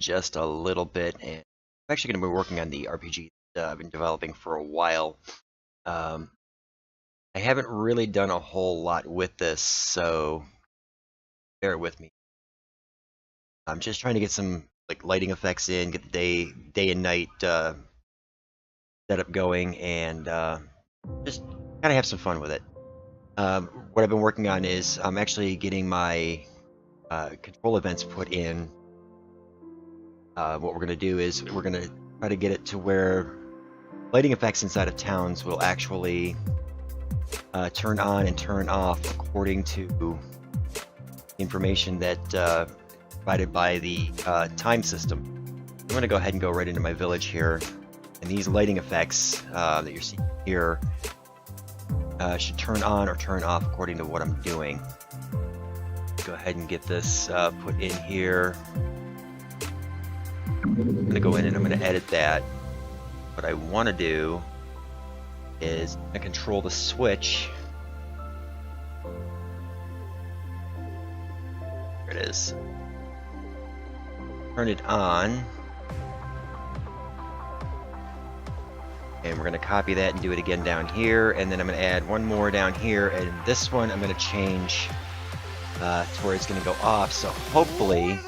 just a little bit, and I'm actually going to be working on the RPG that I've been developing for a while. I haven't really done a whole lot with this, so bear with me. I'm just trying to get some lighting effects in, get the day and night setup going, and just kind of have some fun with it. What I've been working on is I'm actually getting my control events put in. What we're going to do is we're going to try to get it to where lighting effects inside of towns will actually turn on and turn off according to information that provided by the time system. I'm going to go ahead and go right into my village here, and these lighting effects that you're seeing here should turn on or turn off according to what I'm doing. Go ahead and get this put in here. I'm going to go in and I'm going to edit that. What I want to do is I control the switch. There it is. Turn it on. And we're going to copy that and do it again down here. And then I'm going to add one more down here. And this one I'm going to change to where it's going to go off. So hopefully,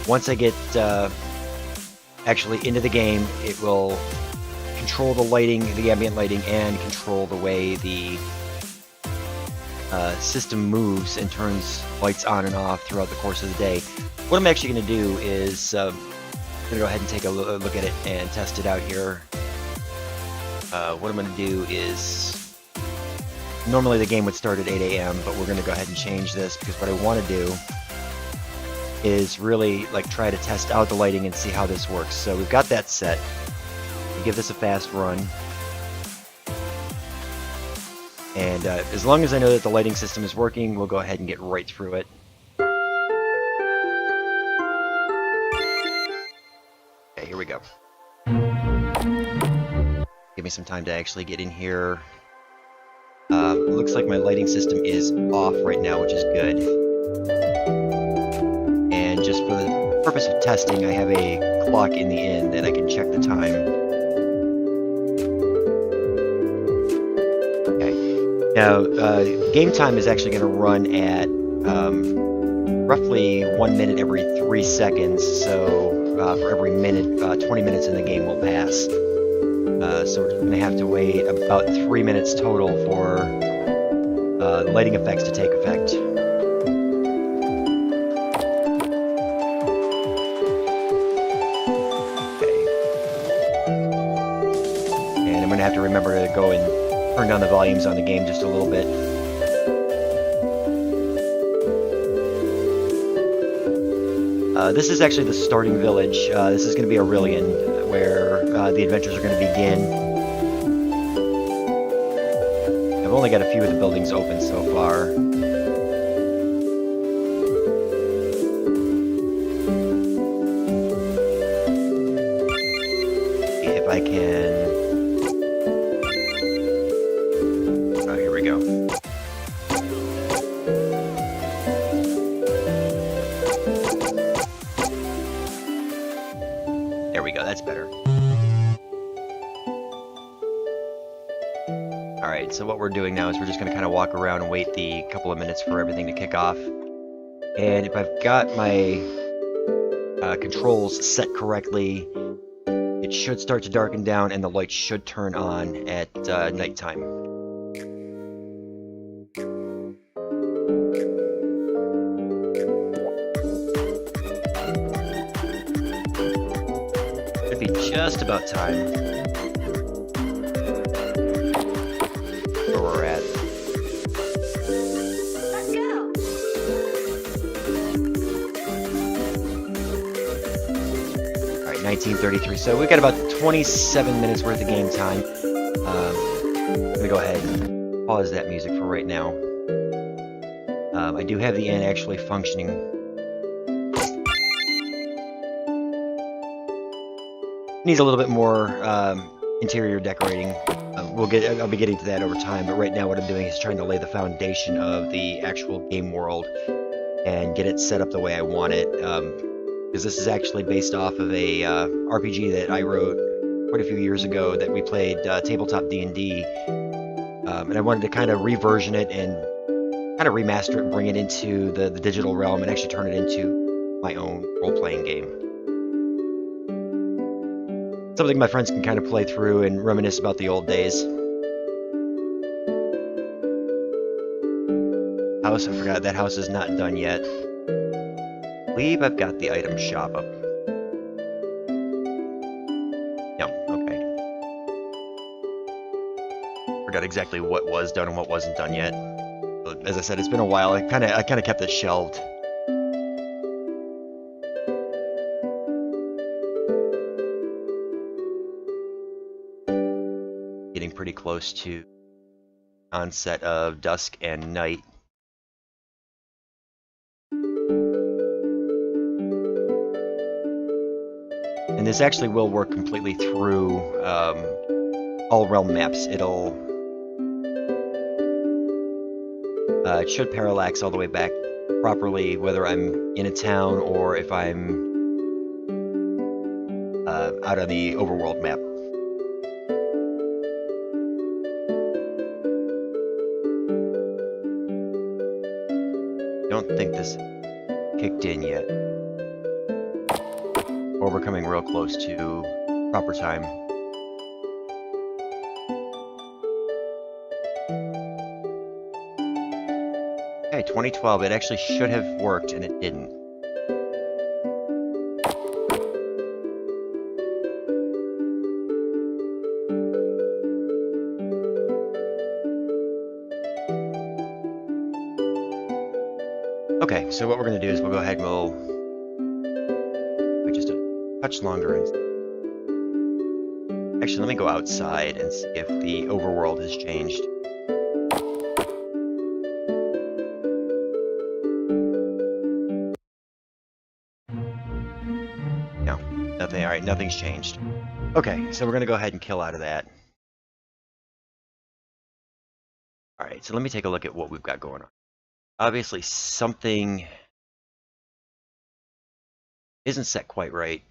once I get actually into the game, it will control the lighting, the ambient lighting, and control the way the system moves and turns lights on and off throughout the course of the day. What I'm actually going to do is I'm going to go ahead and take a look at it and test it out here. What I'm going to do is, normally the game would start at 8 a.m., but we're going to go ahead and change this because what I want to do is really try to test out the lighting and see how this works. So we've got that set. We'll give this a fast run. And as long as I know that the lighting system is working, we'll go ahead and get right through it. Okay, here we go. Give me some time to actually get in here. Looks like my lighting system is off right now, which is good. And just for the purpose of testing, I have a clock in the inn that I can check the time. Okay. Now, game time is actually going to run at roughly 1 minute every 3 seconds. So for every minute, 20 minutes in the game will pass. So we're going to have to wait about 3 minutes total for the lighting effects to take effect. I'm going to have to remember to go and turn down the volumes on the game just a little bit. This is actually the starting village. This is going to be Aurelian, where the adventures are going to begin. I've only got a few of the buildings open so far. If I can... There we go, that's better. Alright, so what we're doing now is we're just going to kind of walk around and wait the couple of minutes for everything to kick off. And if I've got my controls set correctly, it should start to darken down and the lights should turn on at nighttime. Should be just about time. Where we're at. Let's go. Alright, 1933. So we've got about 27 minutes worth of game time. I'm going to go ahead and pause that music for right now. I do have the inn actually functioning. Needs a little bit more interior decorating. I'll be getting to that over time, but right now what I'm doing is trying to lay the foundation of the actual game world. and get it set up the way I want it. Because this is actually based off of a RPG that I wrote quite a few years ago that we played, Tabletop D&D, and I wanted to kind of reversion it and kind of remaster it, bring it into the digital realm, and actually turn it into my own role-playing game. Something my friends can kind of play through and reminisce about the old days. House, I forgot, that house is not done yet. I believe I've got the item shop up. Yep, okay. Forgot exactly what was done and what wasn't done yet. But as I said, it's been a while. I kind of kept it shelved. Getting pretty close to onset of dusk and night. And this actually will work completely through all realm maps. It should parallax all the way back properly, whether I'm in a town or if I'm out on the overworld map. I don't think this kicked in yet. Or we're coming real close to proper time. Okay, 2012. It actually should have worked, and it didn't. Okay, so what we're going to do is we'll go ahead and we'll wait just a touch longer. And actually, let me go outside and see if the overworld has changed. No, nothing. All right, nothing's changed. Okay, so we're going to go ahead and kill out of that. All right, so let me take a look at what we've got going on. Obviously, something isn't set quite right.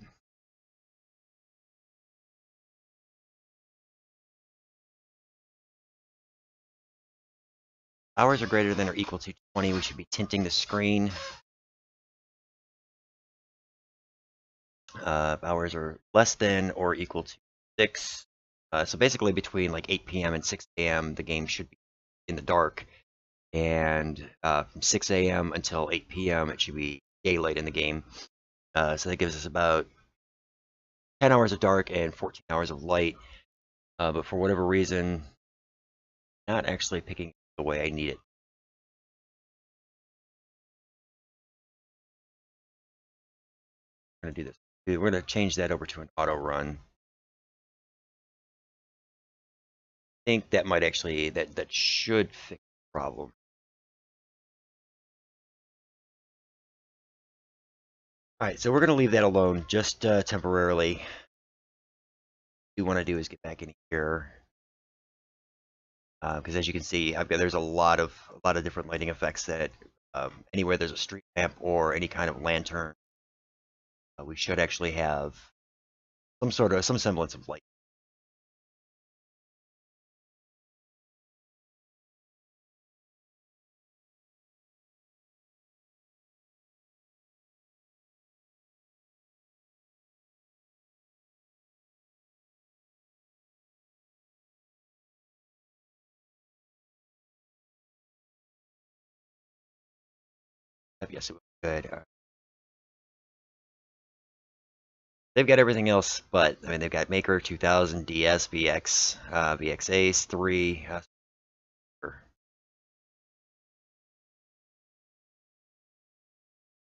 Hours are greater than or equal to 20. We should be tinting the screen. Hours are less than or equal to 6. So basically between like 8 p.m. and 6 a.m. the game should be in the dark. And from 6 a.m. until 8 p.m. it should be daylight in the game. So that gives us about 10 hours of dark and 14 hours of light. But for whatever reason, not actually picking the way I need it. I'm going to do this. We're going to change that over to an auto run. I think that might actually, that should fix the problem. Alright, so we're going to leave that alone just temporarily. What we want to do is get back in here. Because as you can see, there's a lot of different lighting effects that anywhere there's a street lamp or any kind of lantern, we should actually have some semblance of light. Yes, it was good. They've got everything else, but I mean they've got Maker 2000, DS, VX, VX Ace 3.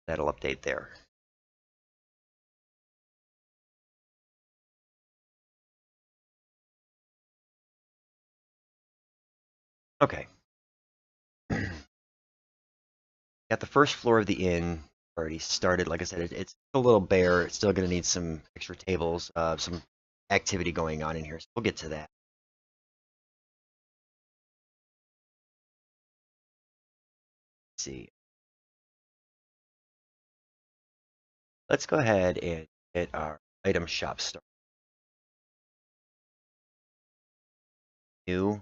That'll update there. Okay. Got the first floor of the inn already started. Like I said, it's a little bare. It's still going to need some extra tables, some activity going on in here. So we'll get to that. Let's see. let's go ahead and get our item shop started. New.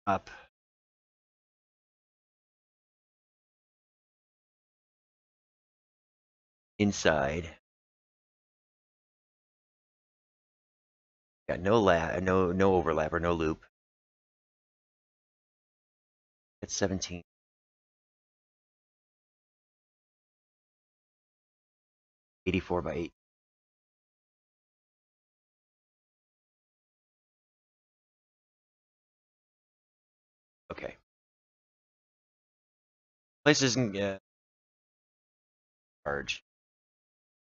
Up. Inside. Got no overlap or no loop. It's 17. 84 by 8. Okay. Place isn't large.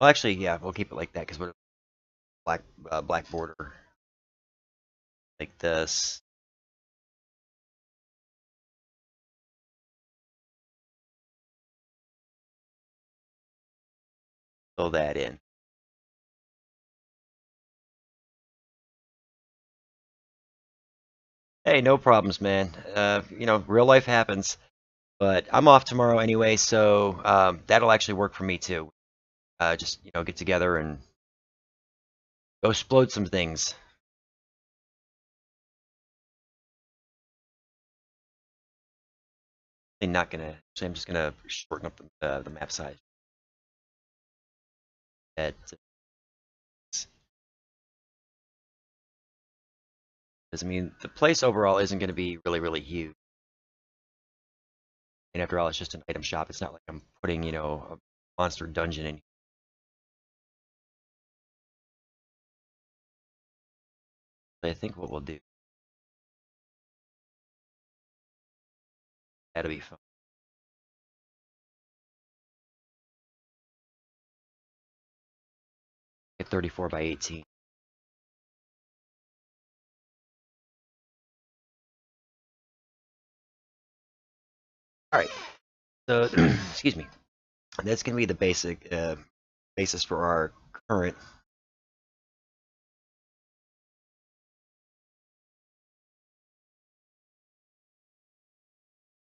Well, actually, yeah, we'll keep it like that because we're black border like this. Fill that in. Hey, no problems, man. You know, real life happens. But I'm off tomorrow anyway, so that'll actually work for me too. Just get together and go explode some things. I'm not gonna. Actually, I'm just gonna shorten up the map size. Because I mean, the place overall isn't gonna be really huge. And after all, it's just an item shop. It's not like I'm putting a monster dungeon in. I think what we'll do, that'll be fun. Get 34 by 18. All right. So excuse me. That's gonna be the basic basis for our current.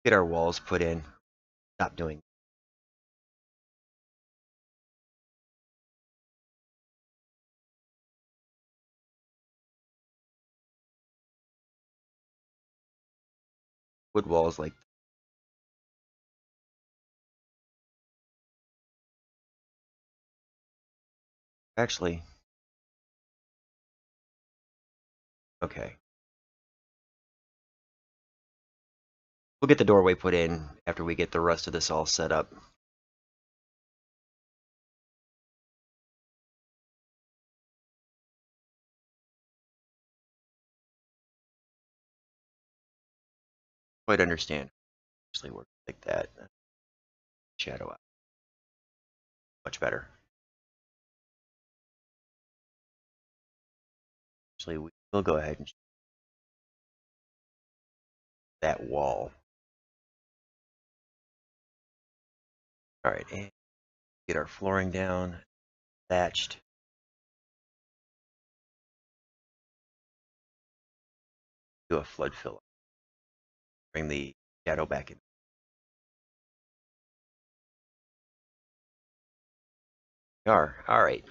Get our walls put in. Stop doing wood walls like. Actually, okay. We'll get the doorway put in after we get the rest of this all set up. Quite understand. Actually work like that. Shadow out. Much better. Actually, we'll go ahead and that wall. All right, and get our flooring down, thatched. Do a flood fill. Bring the shadow back in. All right.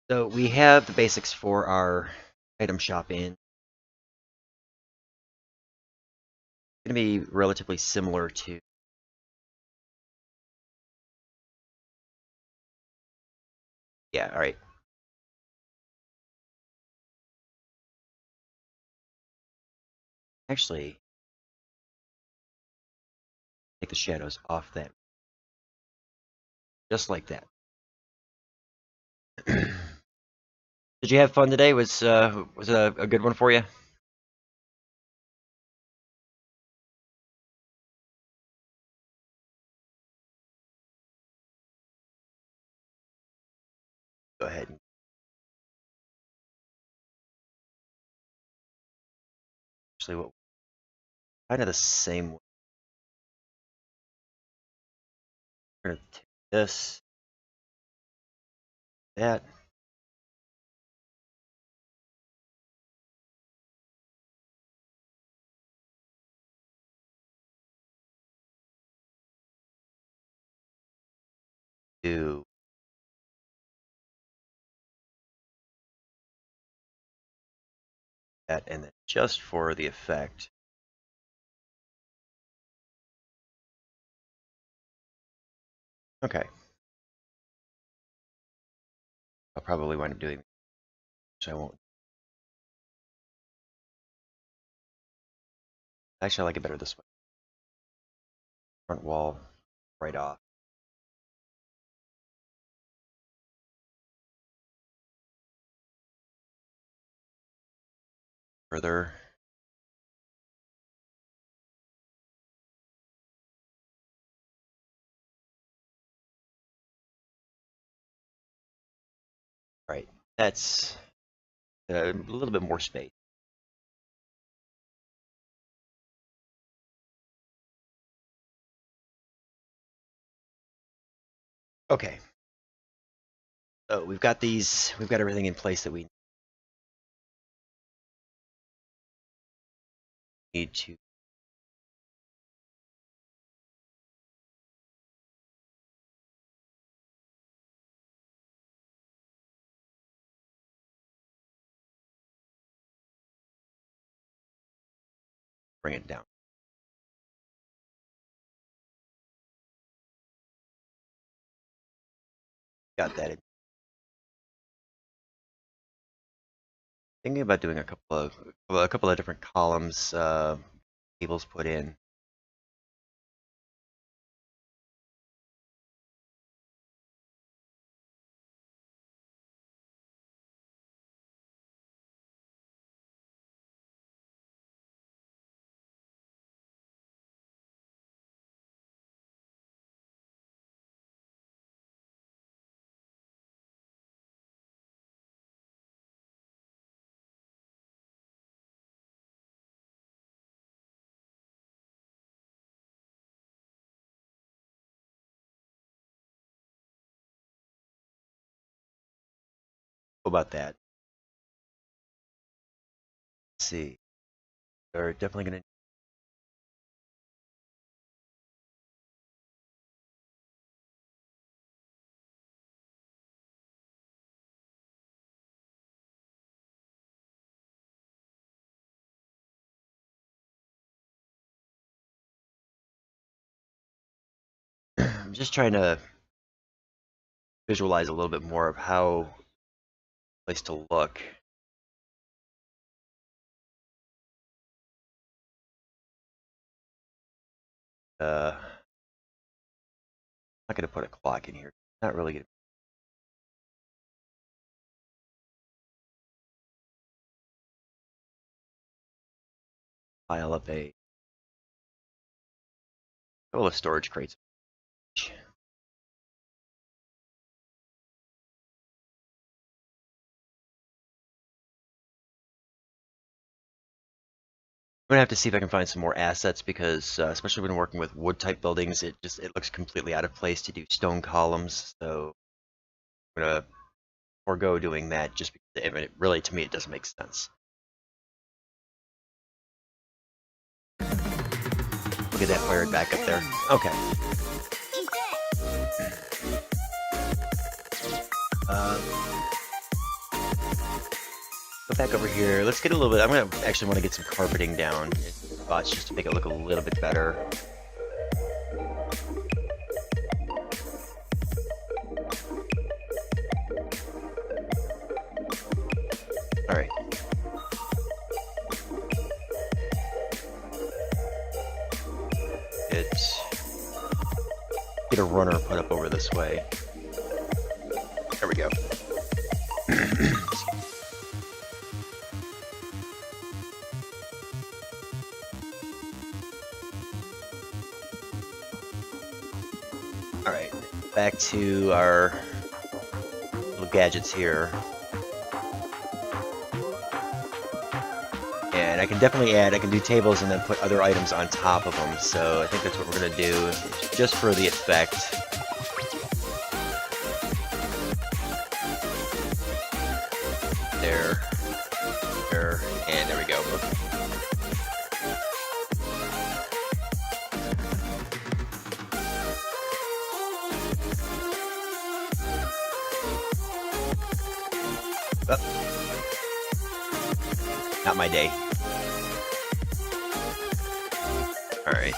So we have the basics for our item shop in. It's going to be relatively similar to. Yeah, all right. Actually, take the shadows off that. Just like that. Did you have fun today? Was it a good one for you? Go ahead. Actually, what kind of the same. We're gonna take this, that. do that, and then just for the effect, okay. I'll probably wind up doing, so I won't. Actually, I like it better this way. Front wall right off. Further. Right. That's a little bit more space. Okay. So we've got everything in place that we need to. Bring it down. Got that. Thinking about doing a couple of different columns, tables put in. How about that? Let's see. They're definitely going to. I'm just trying to visualize a little bit more of how place to look. I'm not going to put a clock in here. Not really going to. Pile up a couple of storage crates. I'm gonna have to see if I can find some more assets because, especially when working with wood type buildings, it looks completely out of place to do stone columns. So I'm gonna forego doing that just because it really, to me, it doesn't make sense. Look at that fired back up there. Okay. Go back over here. Let's get a little bit. I'm gonna actually want to get some carpeting down in spots just to make it look a little bit better. All right. Get a runner put up over this way. There we go. Alright, back to our little gadgets here. And I can definitely I can do tables and then put other items on top of them, so I think that's what we're going to do, just for the effect. There, and there we go. Not my day. Alright.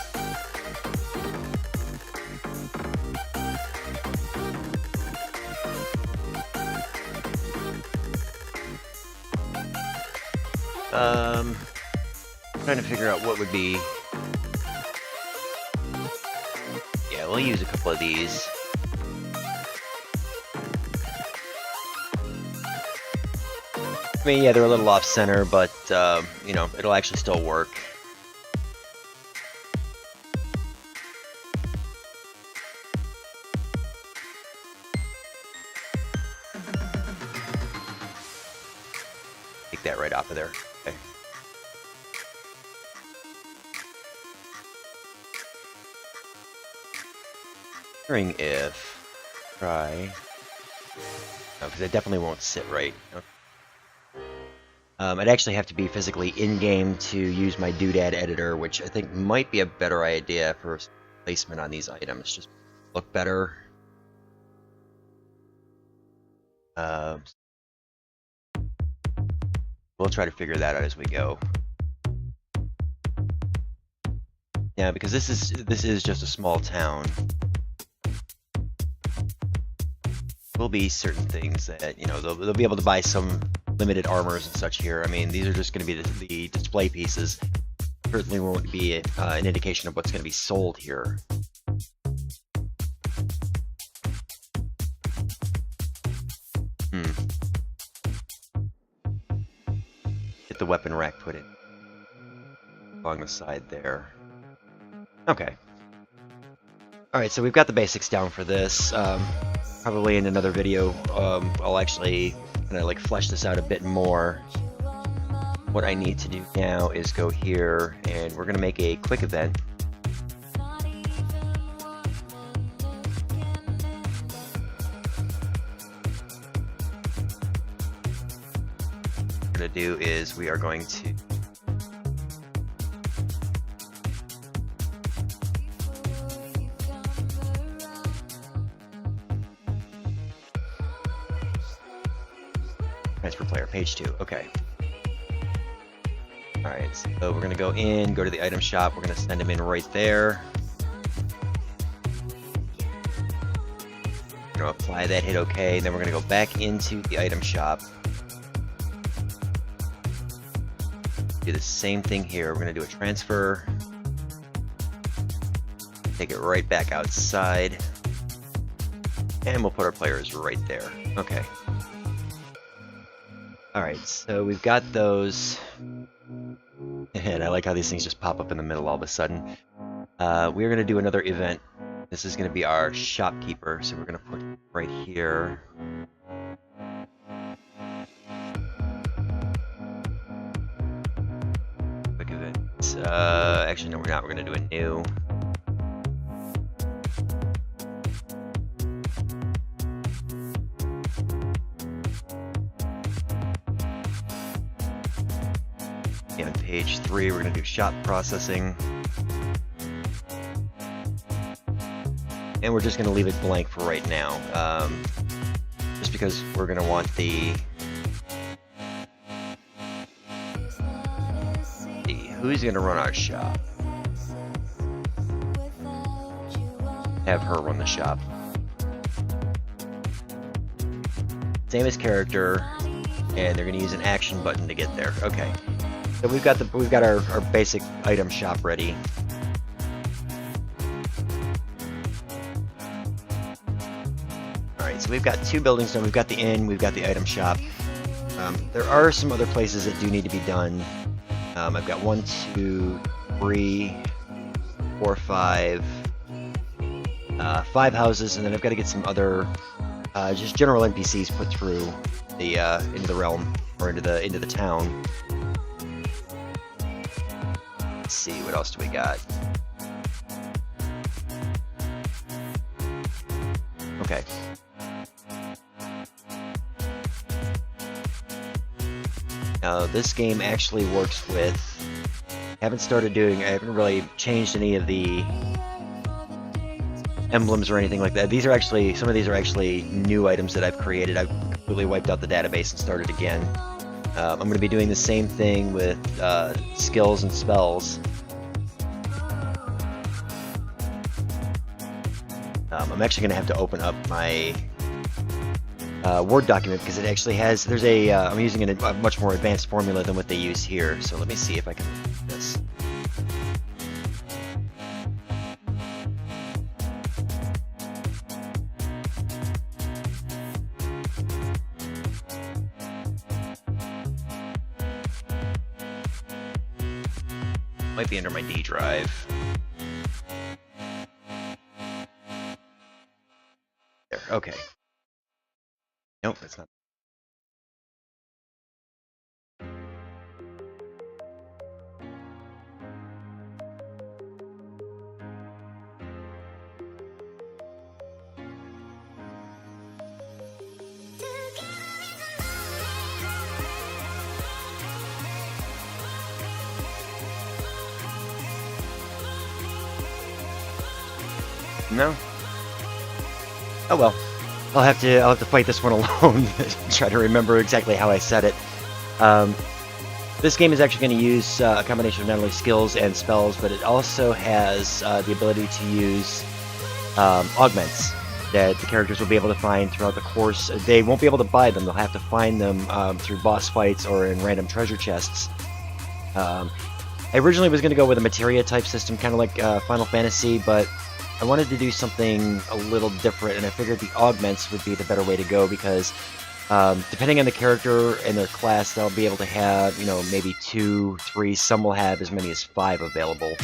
Trying to figure out what would be... Yeah, we'll use a couple of these. I mean, yeah, they're a little off-center, but, you know, it'll actually still work. Take that right off of there. Okay. Wondering if... Try... No, because it definitely won't sit right. Okay. I'd actually have to be physically in-game to use my Doodad editor, which I think might be a better idea for placement on these items. Just look better. We'll try to figure that out as we go. Yeah, because this is just a small town. Will be certain things that, you know, they'll be able to buy some limited armors and such here. I mean, these are just going to be the display pieces. Certainly won't be an indication of what's going to be sold here. Get the weapon rack put in along the side there. Okay. Alright, so we've got the basics down for this. Probably in another video, I'll actually kind of like flesh this out a bit more. What I need to do now is go here, and we're going to make a quick event. What we're going to do is we are going to transfer player, page 2, okay. Alright, so we're going to go in, go to the item shop, we're going to send him in right there. We're going to apply that, hit OK, then we're going to go back into the item shop. Do the same thing here, we're going to do a transfer. Take it right back outside. And we'll put our players right there, okay. Alright, so we've got those, and I like how these things just pop up in the middle all of a sudden. We're going to do another event. This is going to be our shopkeeper, so we're going to put it right here. Quick event. Actually, no, we're not. We're going to do a new. On page 3, we're going to do shop processing. And we're just going to leave it blank for right now. Just because we're going to want the... Who's going to run our shop? Have her run the shop. Same as character, and they're going to use an action button to get there. Okay. So we've got our basic item shop ready. Alright, so we've got 2 buildings done. We've got the inn, we've got the item shop. There are some other places that do need to be done. I've got 1, 2, 3, 4, 5, 5 houses, and then I've got to get some other just general NPCs put through the into the realm or into the town. Let's see, what else do we got? Okay. Now this game actually works with... I haven't really changed any of the emblems or anything like that. These are actually, some of these are actually new items that I've created. I've completely wiped out the database and started again. I'm going to be doing the same thing with skills and spells. I'm actually going to have to open up my Word document because it actually has, there's a, I'm using a much more advanced formula than what they use here. So let me see if I can do this. Might be under my D drive. There, okay. Nope, that's not. No. Oh well. I'll have to fight this one alone. Try to remember exactly how I said it. This game is actually going to use a combination of not only skills and spells, but it also has the ability to use augments that the characters will be able to find throughout the course. They won't be able to buy them. They'll have to find them through boss fights or in random treasure chests. I originally was going to go with a materia type system, kind of like Final Fantasy, but I wanted to do something a little different, and I figured the augments would be the better way to go because depending on the character and their class, they'll be able to have, you know, maybe 2, 3, some will have as many as 5 available,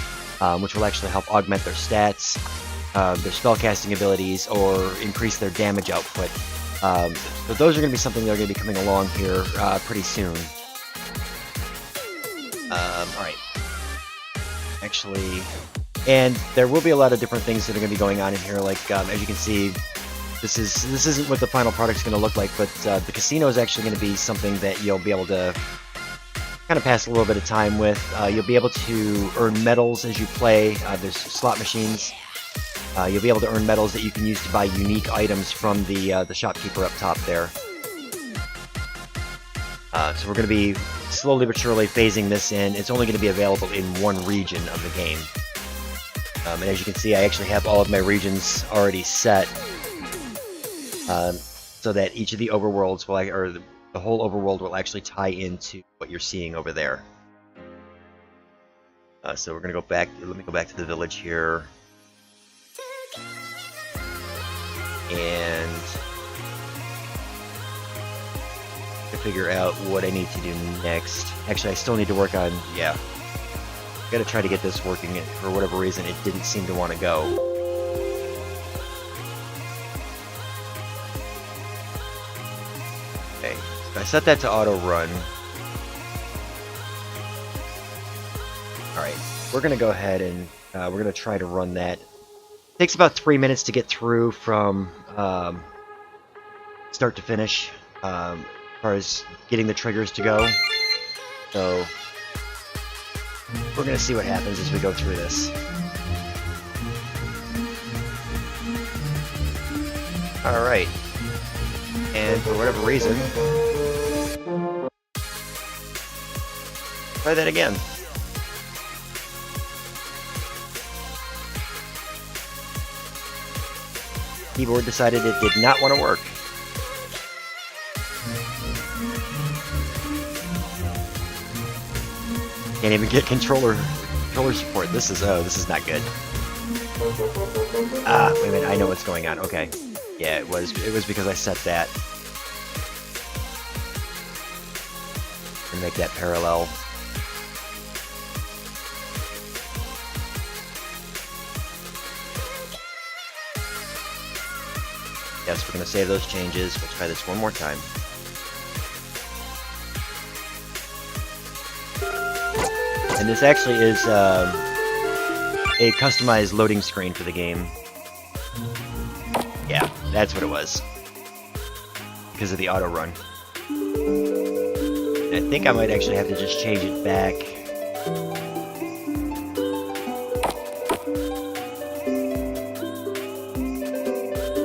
which will actually help augment their stats, their spellcasting abilities, or increase their damage output. So those are going to be something that are going to be coming along here pretty soon. Alright. Actually... And there will be a lot of different things that are going to be going on in here, like, as you can see, this isn't what the final product's going to look like, but the casino is actually going to be something that you'll be able to kind of pass a little bit of time with. You'll be able to earn medals as you play. There's slot machines. You'll be able to earn medals that you can use to buy unique items from the shopkeeper up top there. So we're going to be slowly but surely phasing this in. It's only going to be available in one region of the game. And as you can see, I actually have all of my regions already set, so that each of the overworlds will, or the whole overworld will actually tie into what you're seeing over there. So we're gonna go back. Let me go back to the village here, and to figure out what I need to do next. Actually, I still need to work on, yeah. Gotta try to get this working. For whatever reason, it didn't seem to want to go. Okay, so I set that to auto run. Alright, we're gonna go ahead and we're gonna try to run that. It takes about 3 minutes to get through from start to finish, as far as getting the triggers to go. So we're going to see what happens as we go through this. Alright. And for whatever reason... Try that again. Keyboard decided it did not want to work. Can't even get controller support. This is not good. Ah, wait a minute, I know what's going on. Okay. Yeah, it was because I set that. And make that parallel. Yes, we're gonna save those changes. We'll try this one more time. And this actually is a customized loading screen for the game. Yeah, that's what it was. Because of the auto run. And I think I might actually have to just change it back.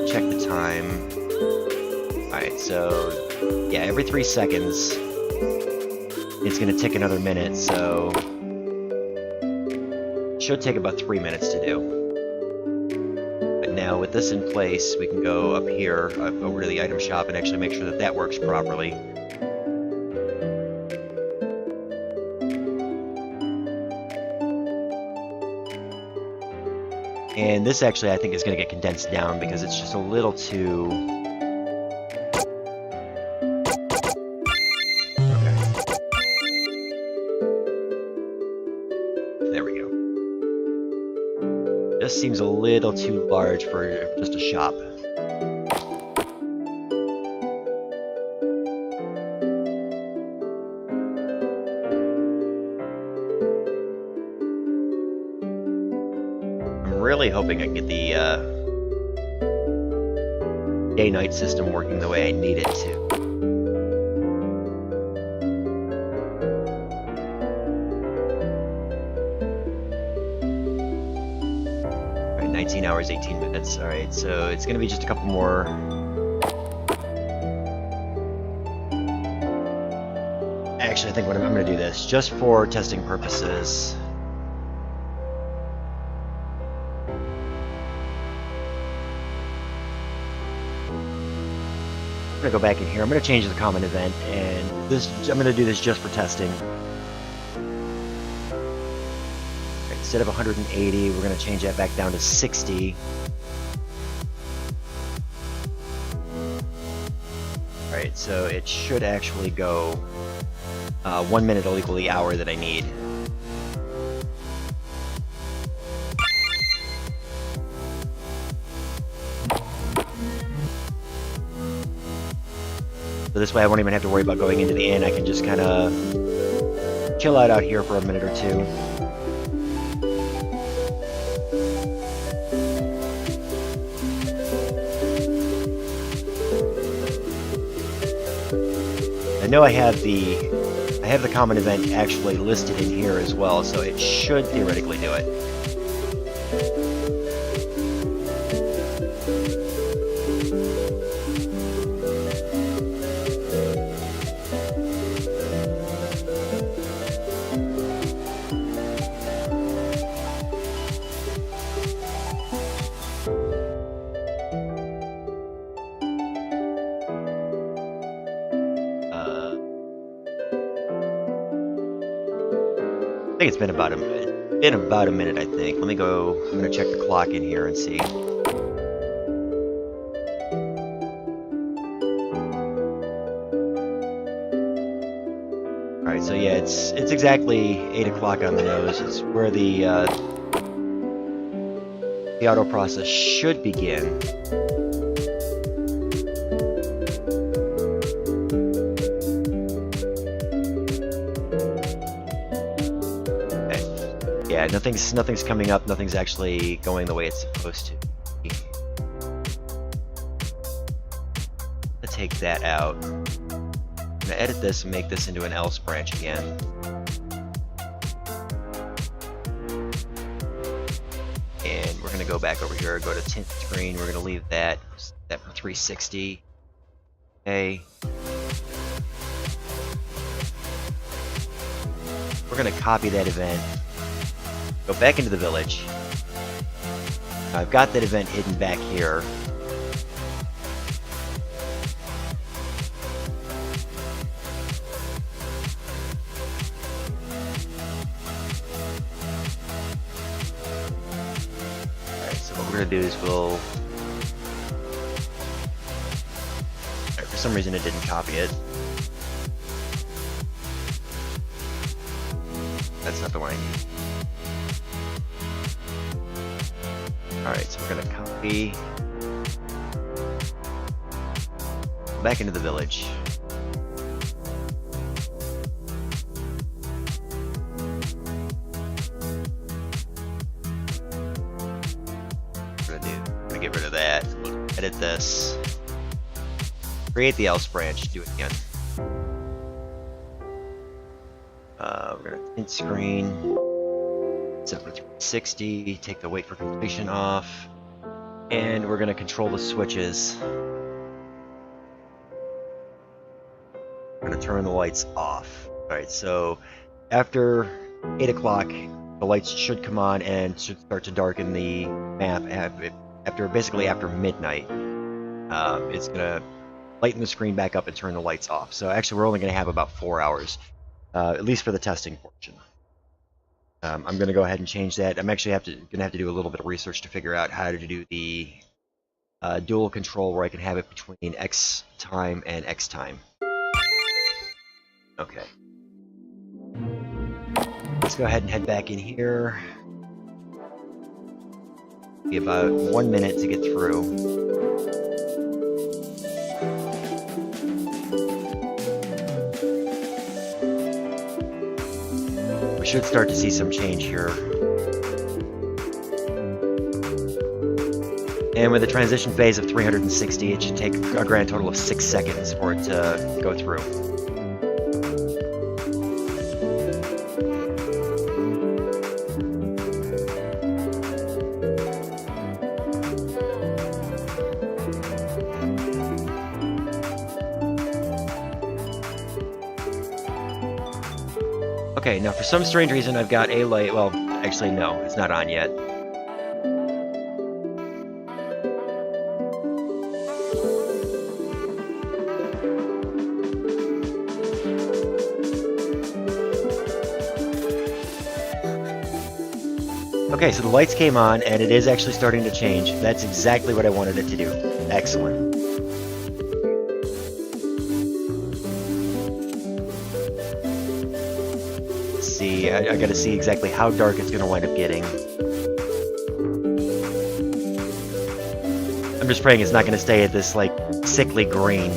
Check the time. Alright, so yeah, every 3 seconds it's gonna tick another minute, so it should take about 3 minutes to do. But now with this in place, we can go up here, over to the item shop, and actually make sure that that works properly. And this actually, I think, is going to get condensed down because it's just a little too... Okay. There we go. This seems a little too large for just a shop. Really hoping I can get the day-night system working the way I need it to. Alright, 19 hours, 18 minutes. Alright, so it's going to be just a couple more. Actually, I think I'm going to do this just for testing purposes. I'm gonna go back in here. I'm gonna change the common event, and this I'm gonna do this just for testing. Okay, instead of 180, we're gonna change that back down to 60. Alright, so it should actually go 1 minute will equal the hour that I need. So this way I won't even have to worry about going into the inn. I can just kind of chill out here for a minute or two. I know I have the common event actually listed in here as well, so it should theoretically do it. I think it's been about a minute, I think. Let me go, I'm gonna check the clock in here and see. Alright, so yeah, it's exactly 8 o'clock on the nose. It's where the auto process should begin. Yeah, nothing's coming up, nothing's actually going the way it's supposed to. Let's take that out. I'm gonna edit this and make this into an else branch again. And we're gonna go back over here, go to tint screen, we're gonna leave that set for 360. Okay. We're gonna copy that event. Go back into the village. I've got that event hidden back here. Alright, so what we're going to do is we'll... Alright, for some reason it didn't copy it. That's not the one I need. Alright, so we're gonna copy. Back into the village. We're gonna get rid of that. Edit this. Create the else branch. Do it again. We're gonna tint screen. Set for 360, take the wait for completion off, and we're going to control the switches. turn the lights off. Alright, so after 8 o'clock, the lights should come on and should start to darken the map basically after midnight. It's going to lighten the screen back up and turn the lights off. So actually we're only going to have about 4 hours, at least for the testing portion. I'm going to go ahead and change that. I'm actually going to have to do a little bit of research to figure out how to do the dual control where I can have it between X time and X time. Okay. Let's go ahead and head back in here. Be about 1 minute to get through. We should start to see some change here. And with a transition phase of 360, it should take a grand total of 6 seconds for it to go through. Okay, now for some strange reason I've got a light, well, actually no, it's not on yet. Okay, so the lights came on and it is actually starting to change. That's exactly what I wanted it to do. Excellent. I gotta see exactly how dark it's gonna wind up getting. I'm just praying it's not gonna stay at this, like, sickly green.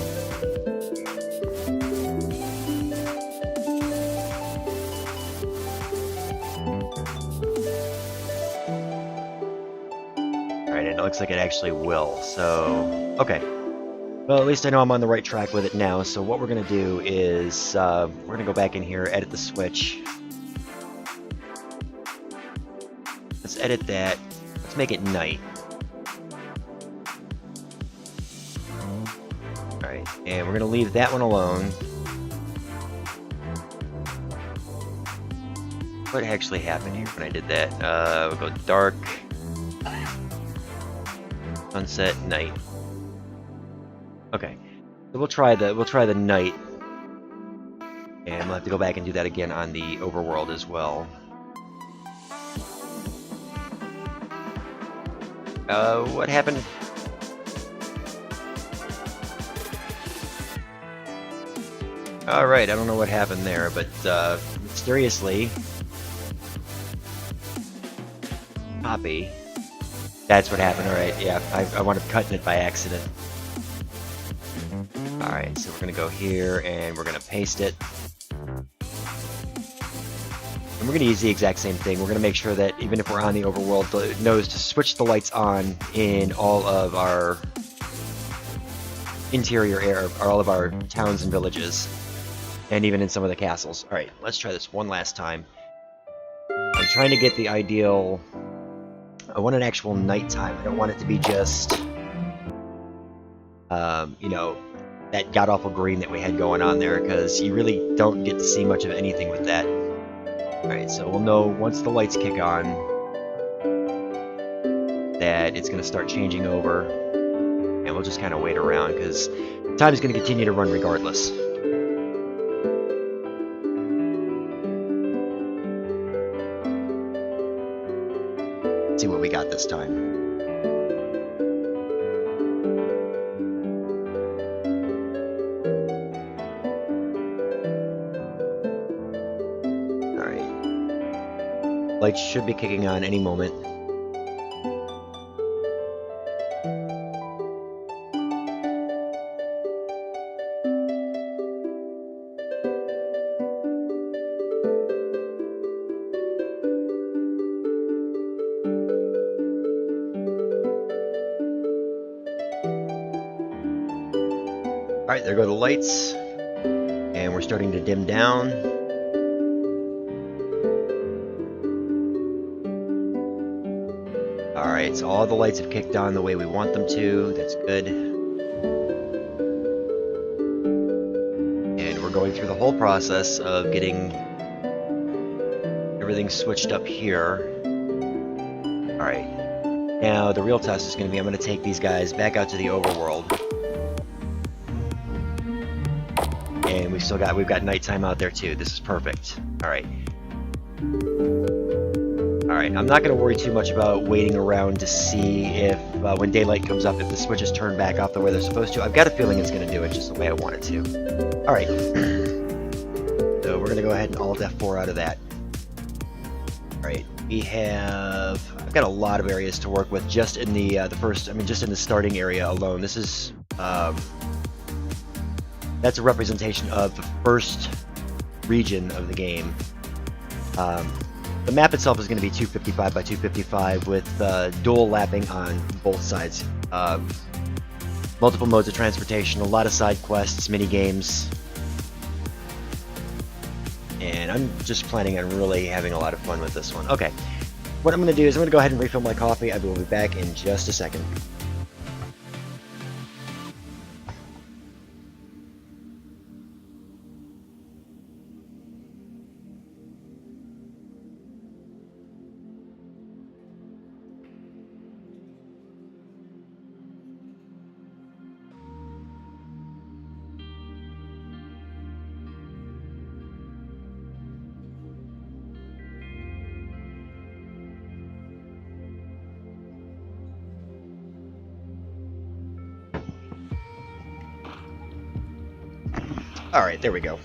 Alright, and it looks like it actually will, so... Okay. Well, at least I know I'm on the right track with it now, so what we're gonna do is, we're gonna go back in here, edit the switch. Let's edit that. Let's make it night. Alright, and we're going to leave that one alone. What actually happened here when I did that? We'll go dark, sunset, night. Okay, so we'll try the night, and we'll have to go back and do that again on the overworld as well. What happened? Alright, I don't know what happened there, but, mysteriously... Copy. That's what happened, alright, yeah, I wound up cutting it by accident. Alright, so we're gonna go here, and we're gonna paste it. And we're going to use the exact same thing. We're going to make sure that even if we're on the overworld, it knows to switch the lights on in all of our interior area, or all of our towns and villages, and even in some of the castles. Alright, let's try this one last time. I'm trying to get the ideal... I want an actual nighttime. I don't want it to be just, you know, that god-awful green that we had going on there, because you really don't get to see much of anything with that. Alright, so we'll know once the lights kick on that it's going to start changing over, and we'll just kind of wait around, because time is going to continue to run regardless. Let's see what we got this time. Lights should be kicking on any moment. Alright, there go the lights. And we're starting to dim down. Alright, so all the lights have kicked on the way we want them to. That's good. And we're going through the whole process of getting everything switched up here. Alright. Now, the real test is going to be, I'm going to take these guys back out to the overworld. And we've got nighttime out there too. This is perfect. Alright. Alright, I'm not going to worry too much about waiting around to see if, when daylight comes up, if the switches turn back off the way they're supposed to. I've got a feeling it's going to do it just the way I want it to. Alright. So we're going to go ahead and Alt F4 out of that. Alright, we have... I've got a lot of areas to work with just in the just in the starting area alone. This is... that's a representation of the first region of the game. The map itself is going to be 255 by 255 with dual lapping on both sides. Multiple modes of transportation, a lot of side quests, mini games, and I'm just planning on really having a lot of fun with this one. Okay, what I'm going to do is I'm going to go ahead and refill my coffee. I will be back in just a second. Alright, there we go.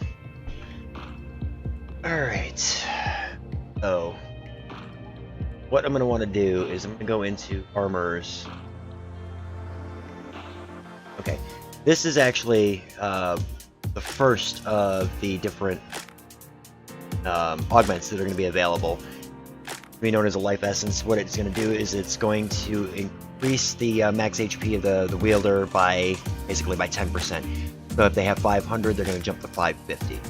Alright. So, what I'm going to want to do is I'm going to go into Armors. Okay, this is actually the first of the different augments that are going to be available. Be known as a Life Essence. What it's going to do is it's going to increase the max HP of the wielder by basically by 10%. So if they have 500, they're going to jump to 550.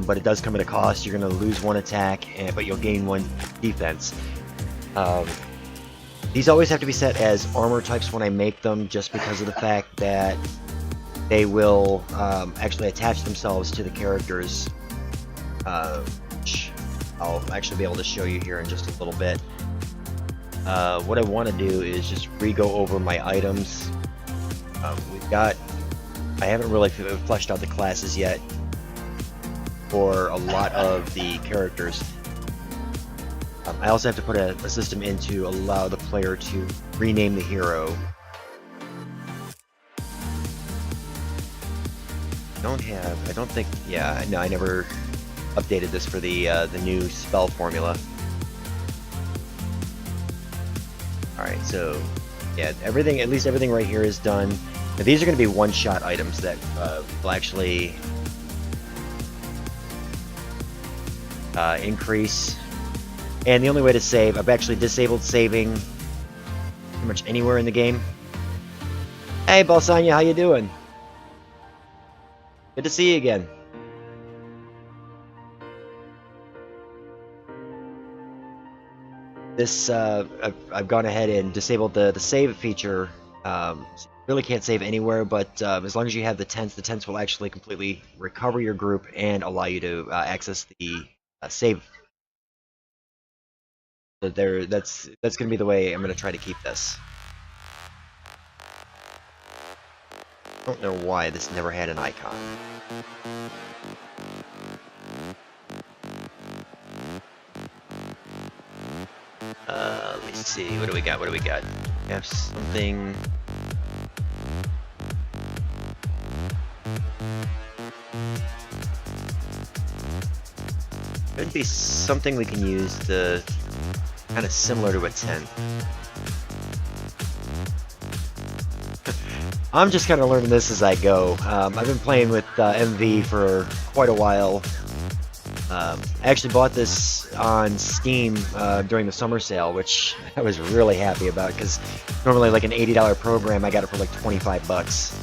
But it does come at a cost. You're going to lose one attack, but you'll gain one defense. These always have to be set as armor types when I make them, just because of the fact that they will actually attach themselves to the characters. Which I'll actually be able to show you here in just a little bit. What I want to do is just re-go over my items. I haven't really fleshed out the classes yet for a lot of the characters. I also have to put a system in to allow the player to rename the hero. I don't think, yeah, no, I never updated this for the new spell formula. Alright, so, yeah, everything, at least everything right here is done. Now, these are going to be one-shot items that will actually increase. And the only way to save, I've actually disabled saving pretty much anywhere in the game. Hey, Balsanya, how you doing? Good to see you again. This, I've gone ahead and disabled the save feature. Really can't save anywhere, but as long as you have the tents will actually completely recover your group and allow you to access the save. So that's going to be the way I'm going to try to keep this. I don't know why this never had an icon. Let me see. What do we got? We have something. Could be something we can use to kind of similar to a tent. I'm just kind of learning this as I go. I've been playing with MV for quite a while. I actually bought this on Steam during the summer sale, which I was really happy about, because normally like an $80 program, I got it for like 25 bucks.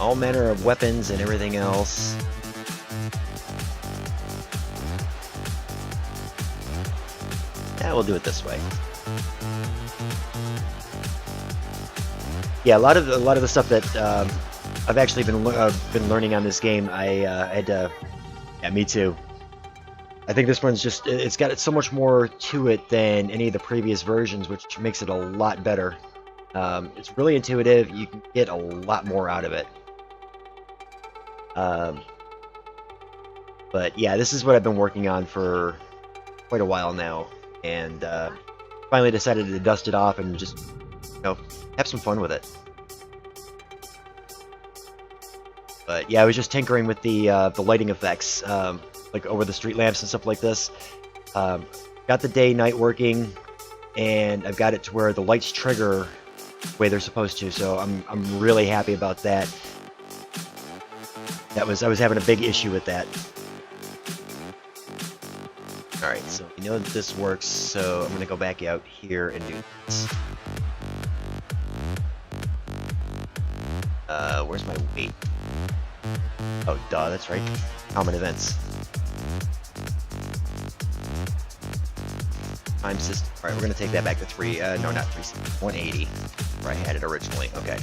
All manner of weapons and everything else. Yeah, we'll do it this way. yeah, a lot of the stuff that I've actually been learning on this game, I had to. Yeah, me too. I think this one's just, it's got so much more to it than any of the previous versions, which makes it a lot better. It's really intuitive. You can get a lot more out of it. But yeah, this is what I've been working on for quite a while now, and finally decided to dust it off and just, you know, have some fun with it. But yeah, I was just tinkering with the lighting effects, like over the street lamps and stuff like this. Got the day-night working, and I've got it to where the lights trigger the way they're supposed to. So I'm really happy about that. I was having a big issue with that. All right, so we know that this works. So I'm gonna go back out here and do this. Where's my weight? Oh, duh, that's right. Common events. Time system. Alright, we're going to take that back to 180, where I had it originally. Okay.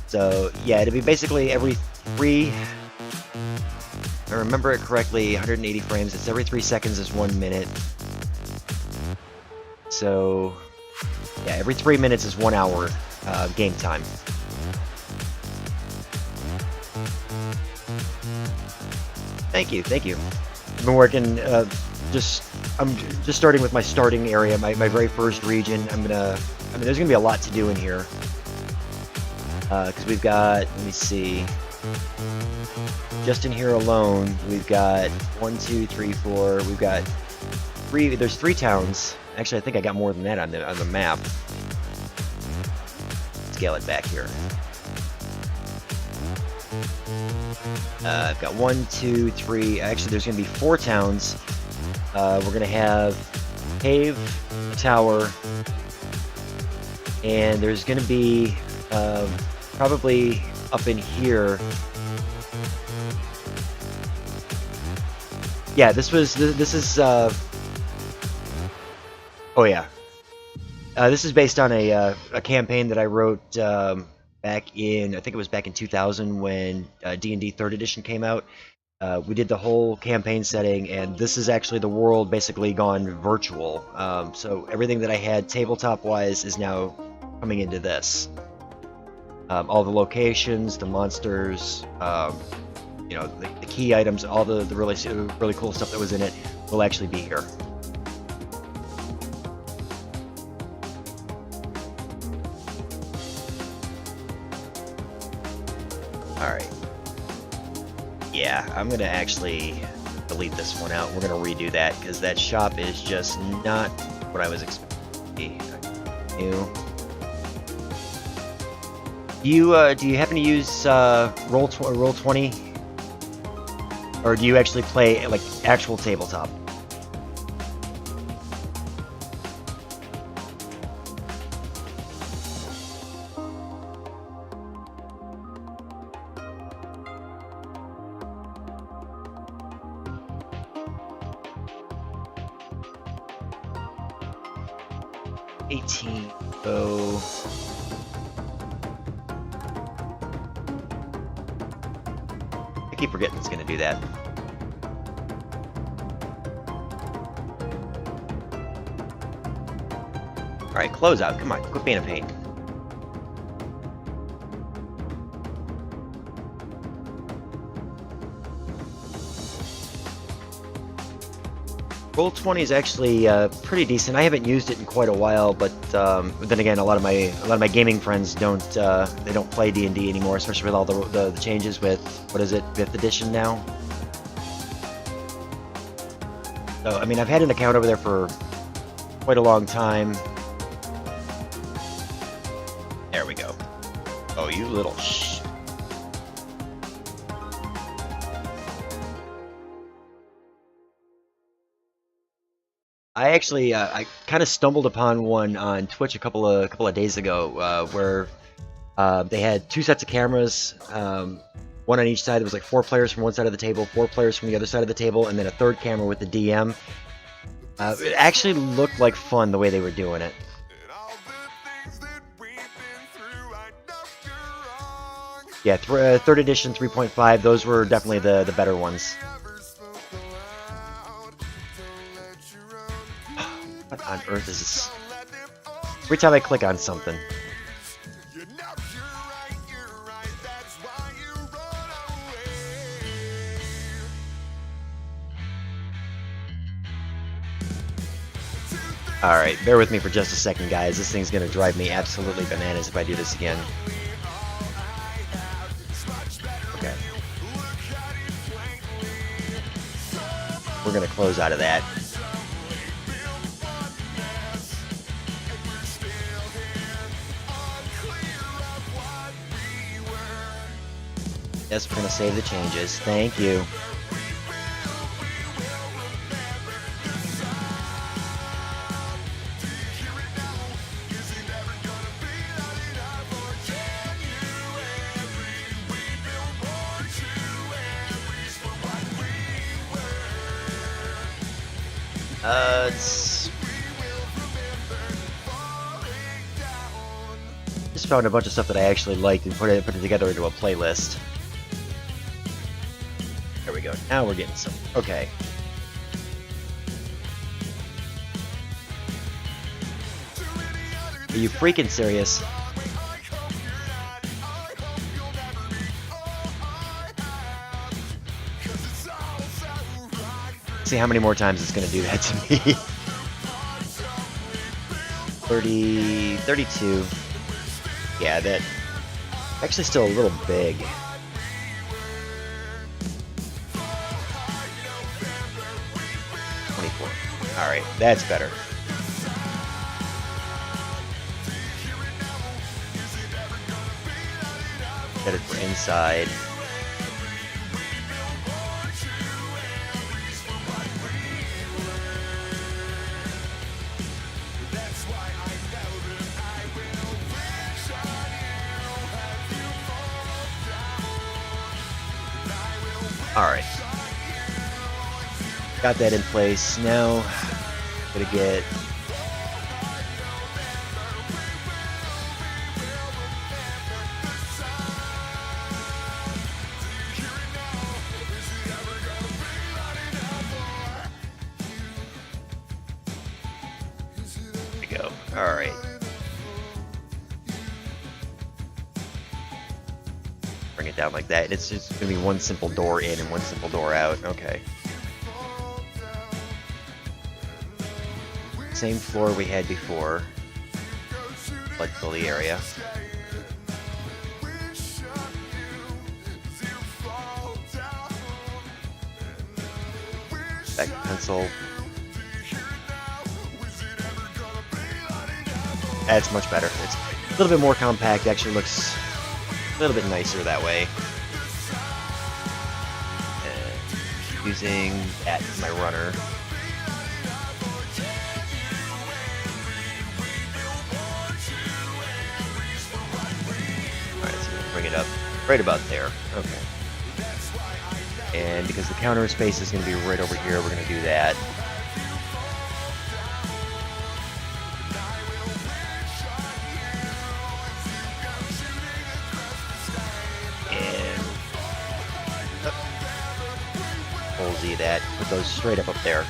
So, yeah, it'd be basically every 3, if I remember it correctly, 180 frames. It's every 3 seconds is 1 minute. So, yeah, every 3 minutes is 1 hour game time. Thank you, thank you. I've been working, I'm just starting with my starting area, my very first region. There's gonna be a lot to do in here. Because we've got, let me see, just in here alone, we've got 1, 2, 3, 4, we've got there's 3 towns. Actually, I think I got more than that on the map. Scale it back here. I've got 1, 2, 3. Actually, there's going to be 4 towns. We're going to have Cave, Tower, and there's going to be probably up in here. Yeah, this is. Oh yeah, this is based on a campaign that I wrote. Back in, I think it was back in 2000 when D&D 3rd edition came out. We did the whole campaign setting, and this is actually the world basically gone virtual. So everything that I had tabletop-wise is now coming into this. All the locations, the monsters, you know, the key items, all the really cool stuff that was in it will actually be here. Alright. Yeah, I'm gonna actually delete this one out. We're gonna redo that, because that shop is just not what I was expecting to be. Do you happen to use Roll20? Or do you actually play, like, actual tabletop? I keep forgetting it's gonna do that. Alright, close out. Come on, quit being a pain. Roll20 is actually pretty decent. I haven't used it in quite a while, but then again, a lot of my gaming friends don't play D&D anymore, especially with all the changes with, what is it, 5th edition now. So I mean, I've had an account over there for quite a long time. There we go. Oh, you little I actually I kind of stumbled upon one on Twitch a couple of days ago where they had 2 sets of cameras, one on each side. There was like 4 players from one side of the table, 4 players from the other side of the table, and then a 3rd camera with the DM. It actually looked like fun the way they were doing it. Yeah, 3rd edition 3.5, those were definitely the better ones. What on earth is this? Every time I click on something. Alright, bear with me for just a second, guys. This thing's gonna drive me absolutely bananas if I do this again. Okay. We're gonna close out of that. Yes, we're gonna save the changes. Thank you. Just found a bunch of stuff that I actually liked and put it together into a playlist. There we go. Now we're getting some. Okay. Are you freaking serious? See how many more times it's going to do that to me. 30, 32. Yeah, that actually still a little big. Alright, that's better. Set it for inside. Alright. Got that in place. Now, gonna get... There we go. Alright. Bring it down like that. It's just gonna be one simple door in and one simple door out. Okay. Same floor we had before. Blood fill the area. Back to pencil. That's much better. It's a little bit more compact. Actually looks a little bit nicer that way. Using that as my runner. Bring it up right about there. Okay. And because the counter space is going to be right over here, we're going to do that. And Full Z that. Put those straight up there.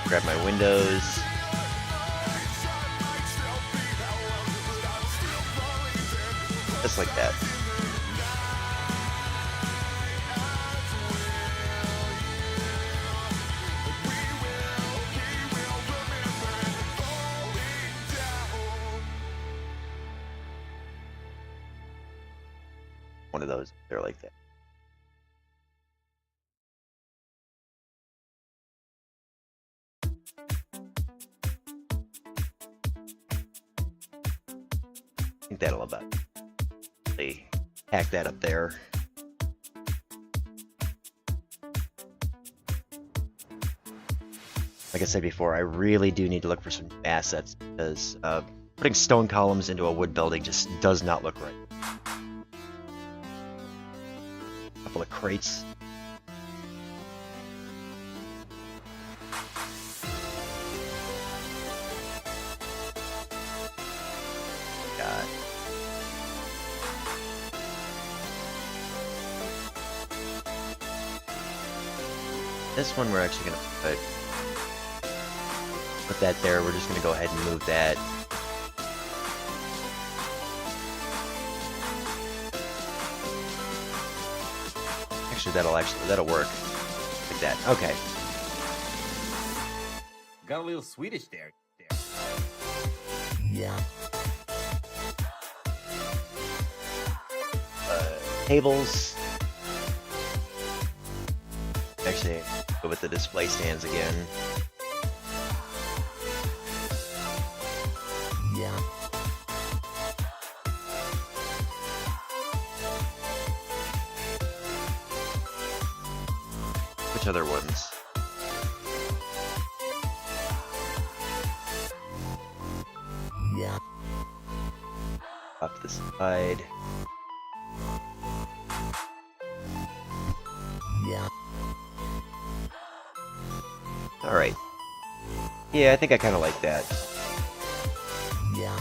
Grab my windows. Just like that. One of those, they're like that. I think that'll about hack that up there. Like I said before, I really do need to look for some assets because putting stone columns into a wood building just does not look right. A couple of crates. got. This one we're actually gonna put that there. We're just gonna go ahead and move that. Actually that'll work like that. Okay. Got a little Swedish there. Yeah. Tables. Actually, go with the display stands again. Yeah. Which other ones? Yeah. Off the side. Yeah. Alright. Yeah, I think I kind of like that. Yeah.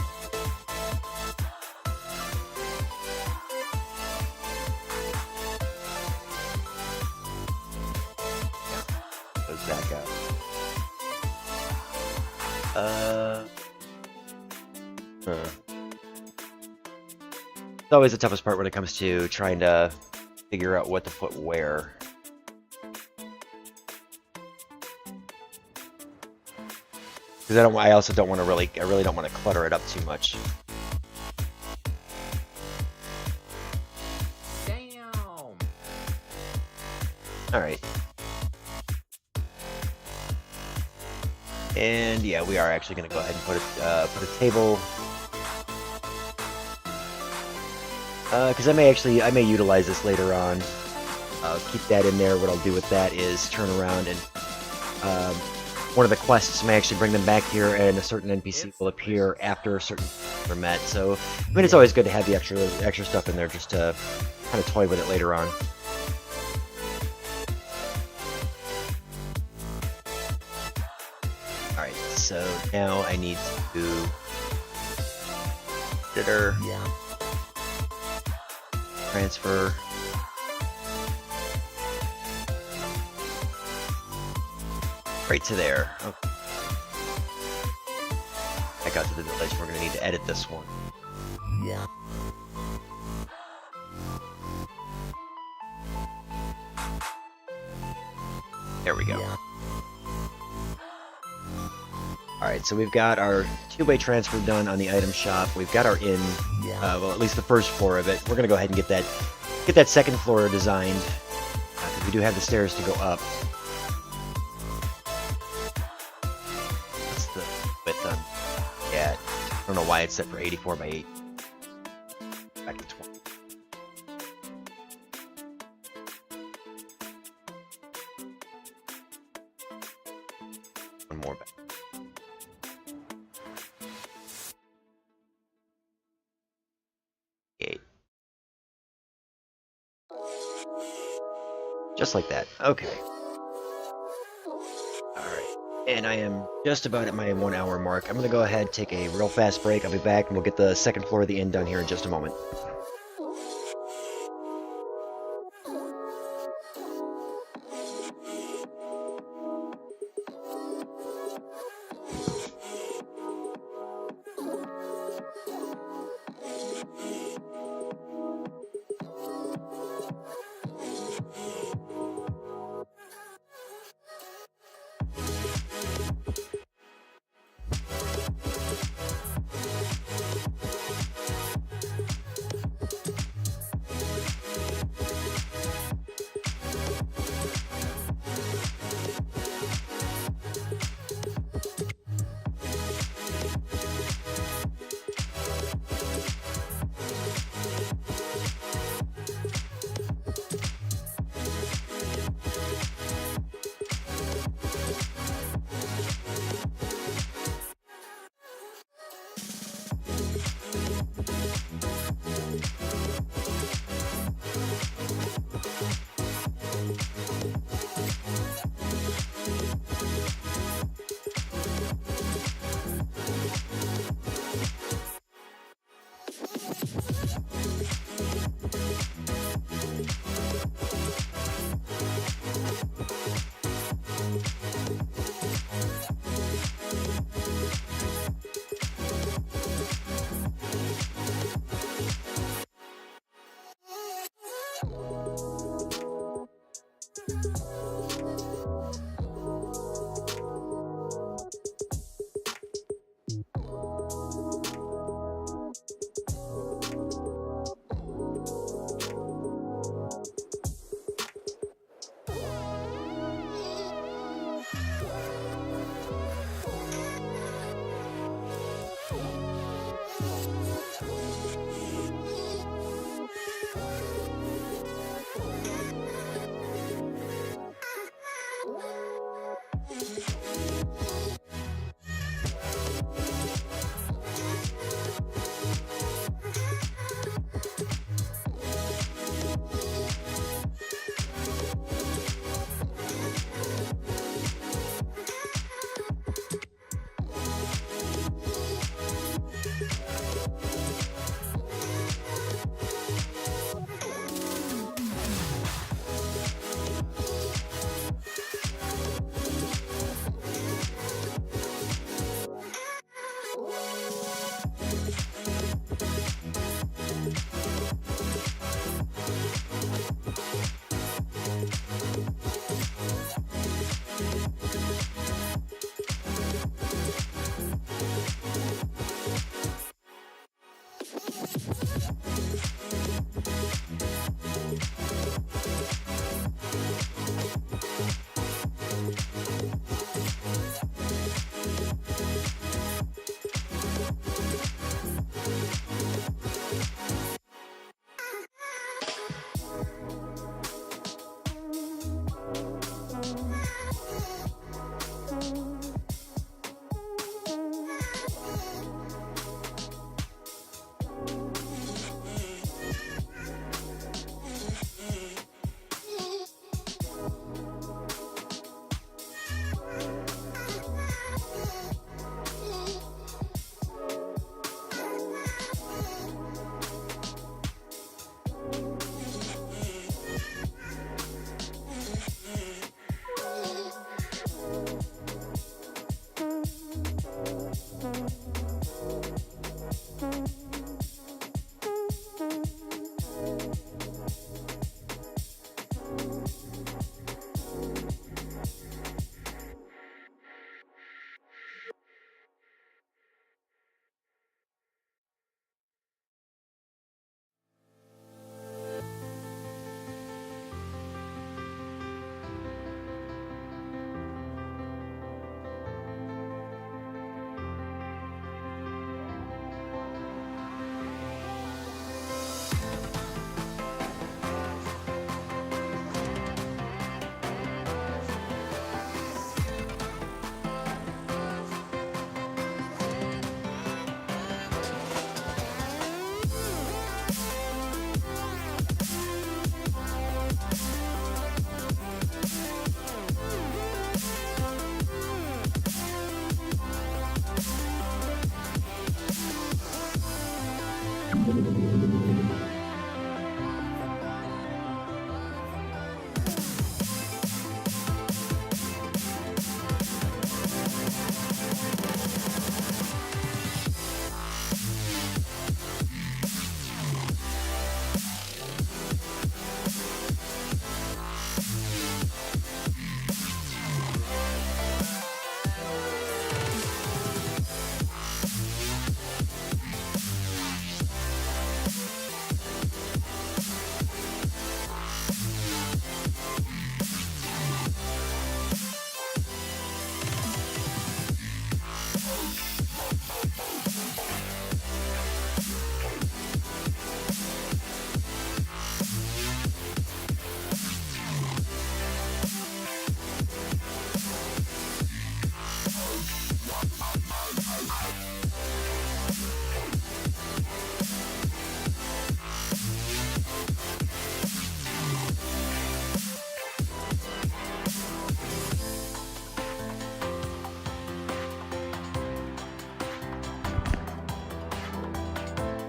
Goes back up. It's always the toughest part when it comes to trying to figure out what to put where. Because I also don't want to I really don't want to clutter it up too much. Damn. All right. And yeah, we are actually going to go ahead and put a table. Because I may utilize this later on. I'll keep that in there. What I'll do with that is turn around and one of the quests may actually bring them back here, and a certain NPC will appear after certain are met. So, I mean, it's always good to have the extra stuff in there just to kind of toy with it later on. All right, so now I need to editor. Yeah. Transfer. Right to there. Okay. I got to the village. We're gonna need to edit this one. Yeah. There we go. Yeah. Alright, so we've got our two-way transfer done on the item shop. We've got our inn, well, at least the first floor of it. We're gonna go ahead and get that second floor designed. Because we do have the stairs to go up. What's the width on? Yeah, I don't know why it's set for 84 by 8. Back to 20. One more back. Just like that. Okay. Alright. And I am just about at my 1 hour mark. I'm going to go ahead, take a real fast break. I'll be back and we'll get the second floor of the inn done here in just a moment.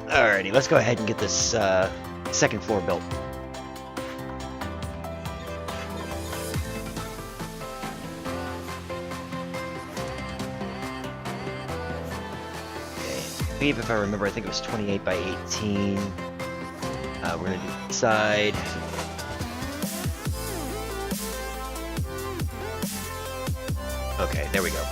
Alrighty, let's go ahead and get this second floor built. Okay, I believe if I remember, I think it was 28 by 18. We're gonna do the side. Okay, there we go.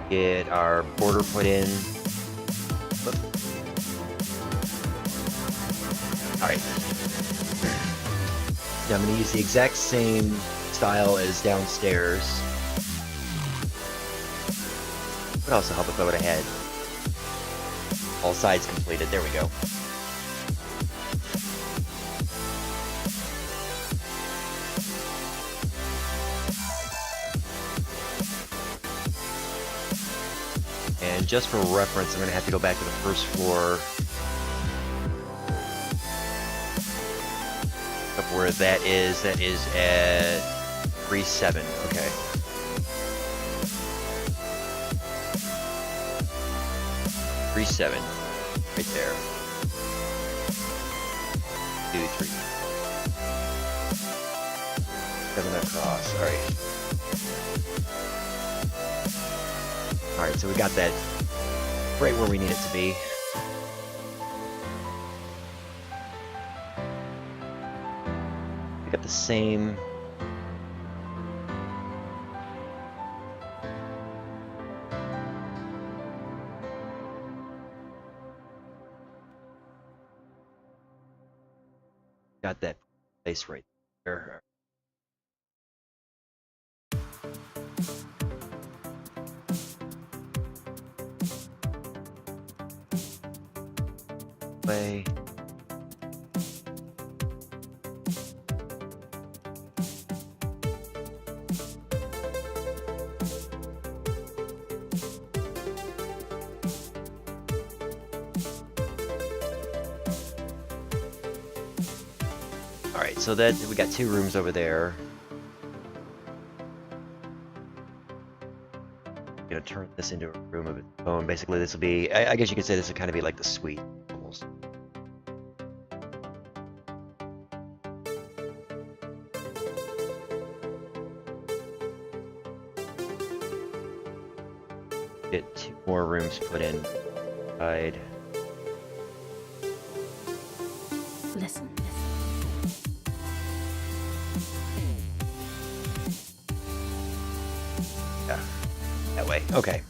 Get our border put in. Alright. Now I'm going to use the exact same style as downstairs. But also help if I would have had all sides completed. There we go. And just for reference, I'm going to have to go back to the first floor of where that is at 3.7. Okay. .37 right there. 2, 3. 7 across. All right. All right, so we got that right where we need it to be. We got the same. Got that place right there. Way. All right, so that we got 2 rooms over there. Gonna turn this into a room of its own. Basically, this will be, I guess you could say this would kind of be like the suite, almost. Get 2 more rooms put in. Side. Listen. Yeah, that way. Okay.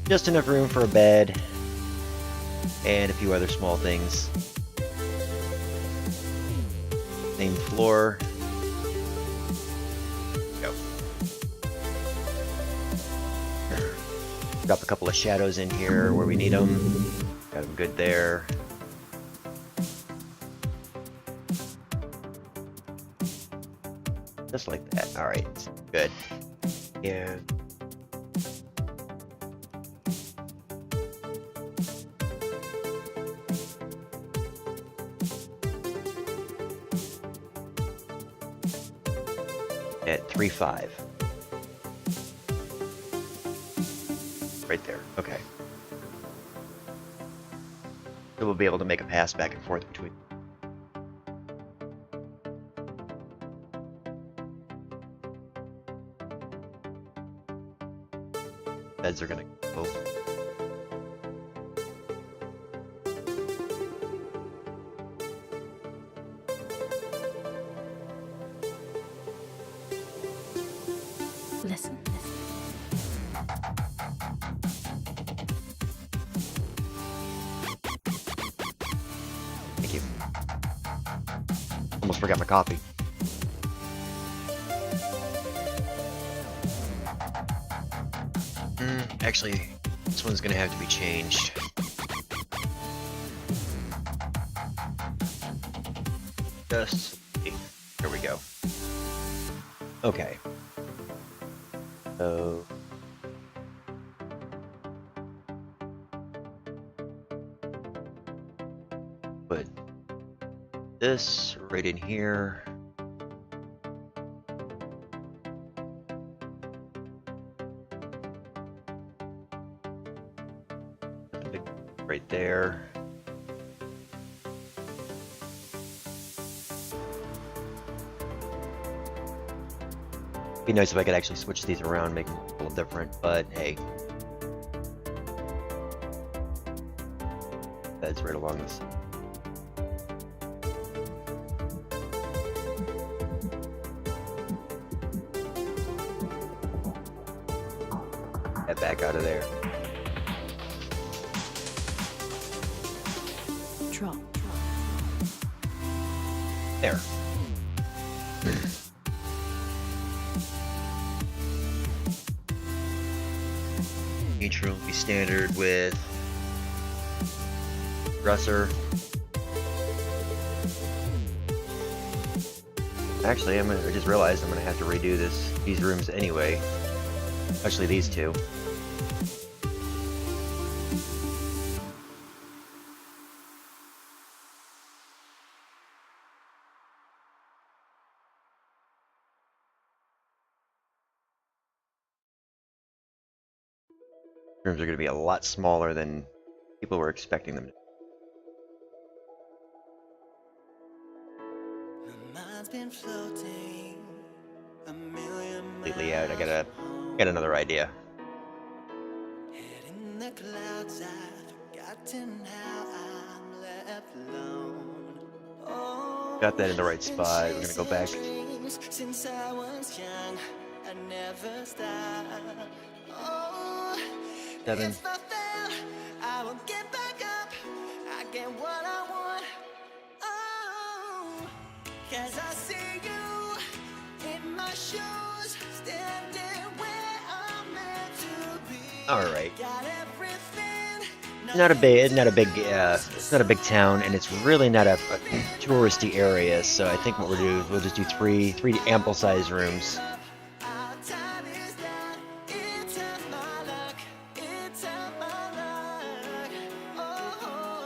Just enough room for a bed and a few other small things. Same floor. Go. Drop a couple of shadows in here where we need them. Got them good there. Just like that. All right. Good. Yeah. at 3.5. Right there. Okay. So we'll be able to make a pass back and forth between. Beds are gonna go. Listen. Thank you. Almost forgot my coffee. Actually, this one's gonna have to be changed. Just here we go. Okay. So put this right in here. Right there. Be nice if I could actually switch these around, make them a little different, but hey. That's right along this. Get back out of there. Drop. There. Neutral will be standard with dresser. Actually, I just realized I'm gonna have to redo these rooms anyway. Especially these two. Rooms are going to be a lot smaller than people were expecting them to. Completely out. I got another idea. Got that in the right spot. We're gonna go back. Since I was young, I never stopped. 7. I will get back up. I get what I want. Oh, 'cause I see you in my shoes, standing where I'm meant to be. All right. It's not a big town, and it's really not a touristy area. So I think what we'll just do three ample-sized rooms.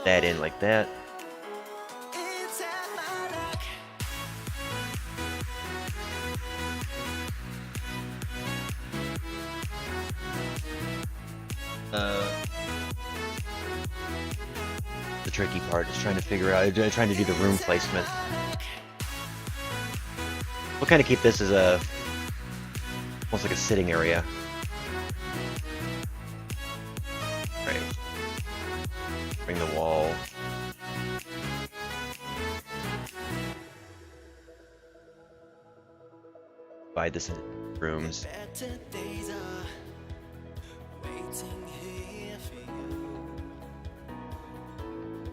That in like that. The tricky part is trying to figure out, trying to do the room placement. We'll kind of keep this as almost like a sitting area. Right. Bring the wall. Divide this into rooms.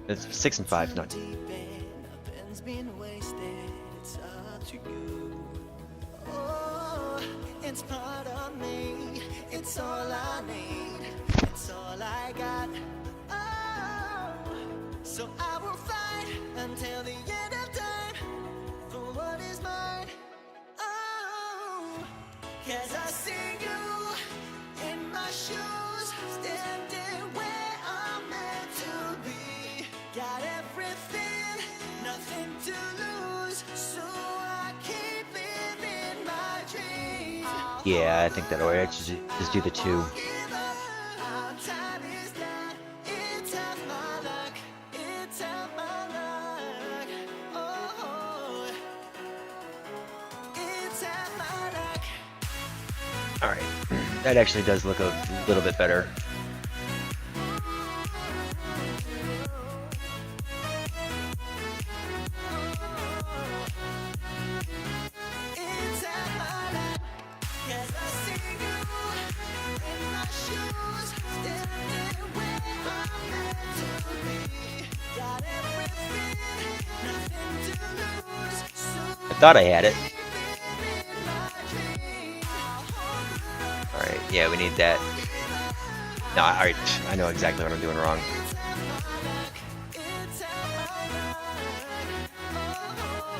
It's 6 and 5, not 2. It's part of me. It's all I need. It's all I got. Oh, so I will fight until the end of time for what is mine. Oh, 'cause I see you in my shoes, standing where I'm meant to be. Got everything, nothing to lose, so I keep living my dream. Yeah, I think that'll actually just do the two. Alright, that actually does look a little bit better. I thought I had it. Alright, yeah, we need that. No, alright, I know exactly what I'm doing wrong.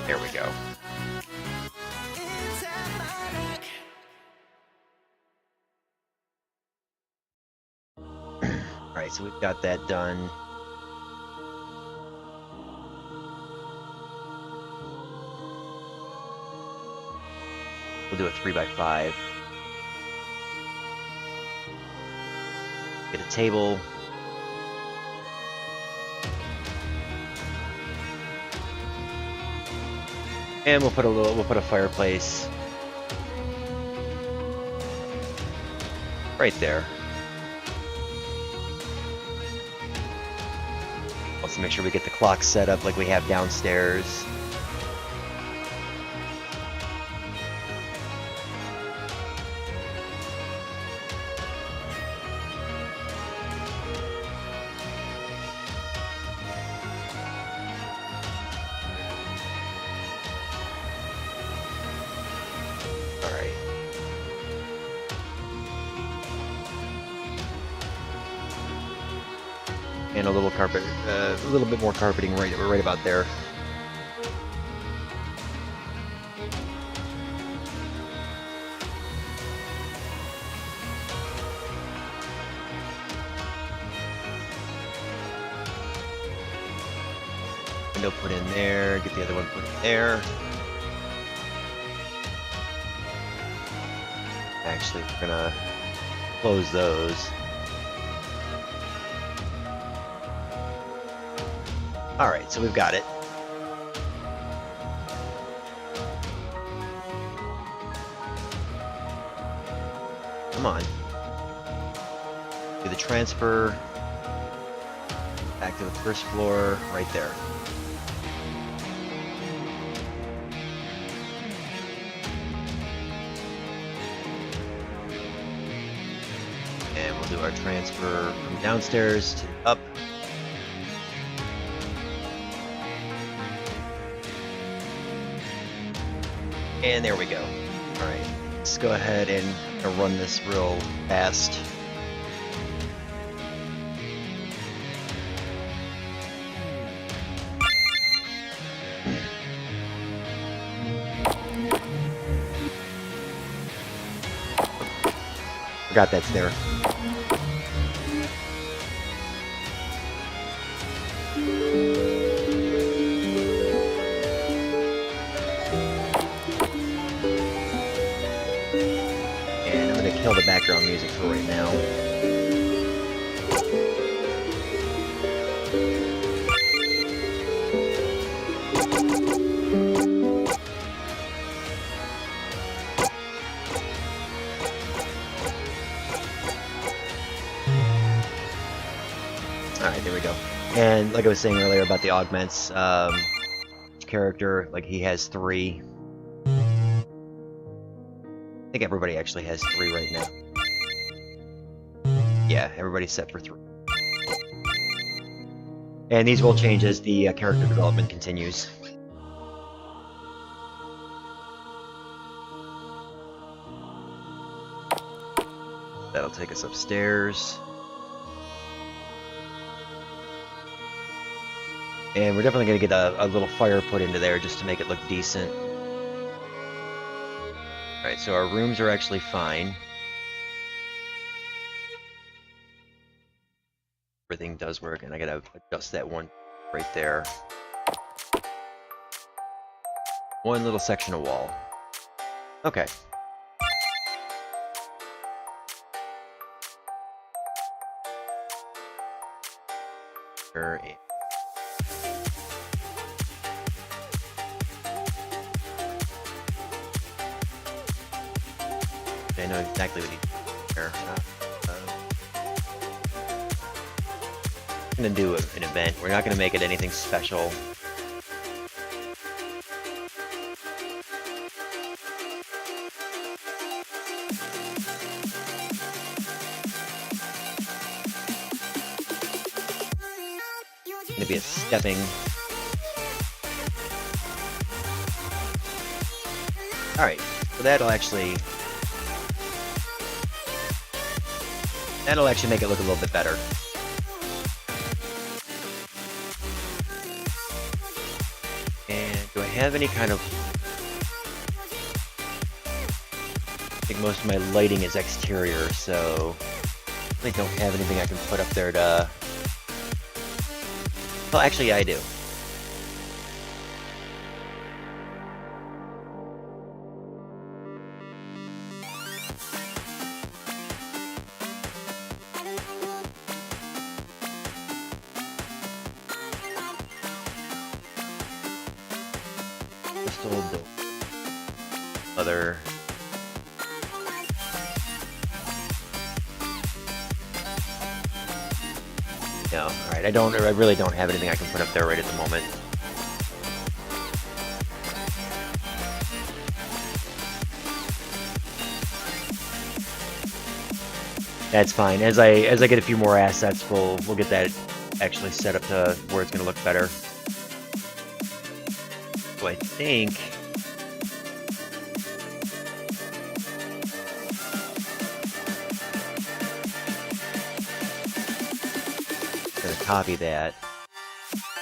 There we go. Alright, so we've got that done. We'll do a 3x5. Get a table. And we'll put a fireplace right there. Let's make sure we get the clock set up like we have downstairs. And a little carpet, a little bit more carpeting right about there. Window put in there, get the other one put in there. Actually, we're gonna close those. Alright, so we've got it. Come on. Do the transfer. Back to the first floor, right there. And we'll do our transfer from downstairs to up. And there we go. Alright, let's go ahead and run this real fast. Forgot that's there. Kill the background music for right now. Alright, there we go. And like I was saying earlier about the augments, each character, like he has 3. I think everybody actually has 3 right now. Yeah, everybody's set for 3. And these will change as the character development continues. That'll take us upstairs. And we're definitely going to get a little fire put into there just to make it look decent. Alright, so our rooms are actually fine. Everything does work, and I gotta adjust that one right there. One little section of wall. Okay. I know exactly what you here. I'm gonna do an event. We're not gonna make it anything special. It's gonna be a stepping. Alright, so that'll actually make it look a little bit better. And do I have any kind of... I think most of my lighting is exterior, so I really don't have anything I can put up there to... Well, actually, yeah, I do. Other no, alright, I really don't have anything I can put up there right at the moment. That's fine. As I get a few more assets, we'll get that actually set up to where it's gonna look better. So I think copy that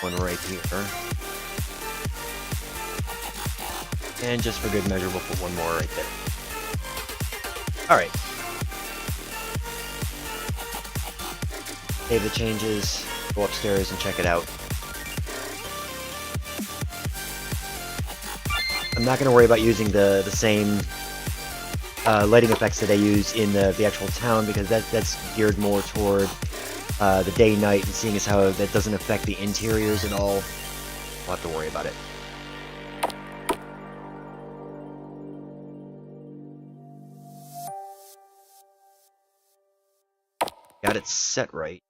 one right here, and just for good measure we'll put one more right there. Alright, save the changes, go upstairs and check it out. I'm not going to worry about using the same lighting effects that I use in the actual town, because that's geared more toward the day-night, and seeing as how that doesn't affect the interiors at all, we'll have to worry about it. Got it set right.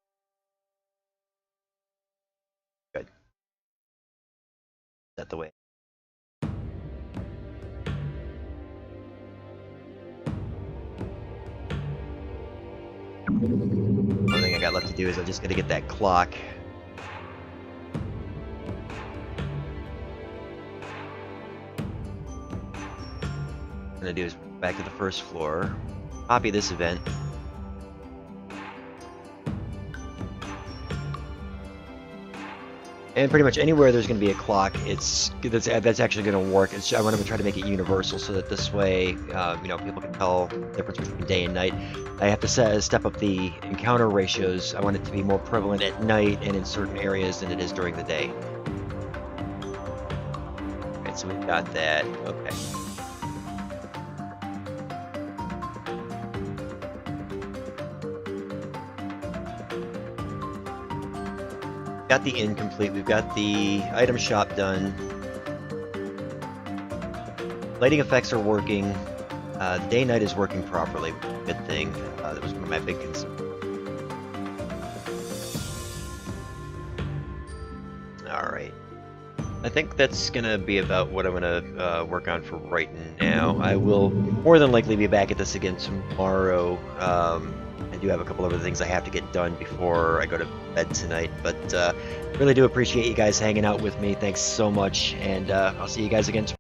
Good. Set the way. Only thing I got left to do is I just gotta get that clock. What I'm gonna do is back to the first floor, copy this event. And pretty much anywhere there's going to be a clock, that's actually going to work. I want to try to make it universal so that this way, you know, people can tell the difference between day and night. I have to step up the encounter ratios. I want it to be more prevalent at night and in certain areas than it is during the day. Alright, so we've got that. Okay. Got the inn complete, we've got the item shop done. Lighting effects are working. The day-night is working properly. Good thing. That was one of my big concerns. Alright. I think that's gonna be about what I'm gonna work on for right now. I will more than likely be back at this again tomorrow. I do have a couple other things I have to get done before I go to bed tonight, but really do appreciate you guys hanging out with me. Thanks so much, and I'll see you guys again tomorrow.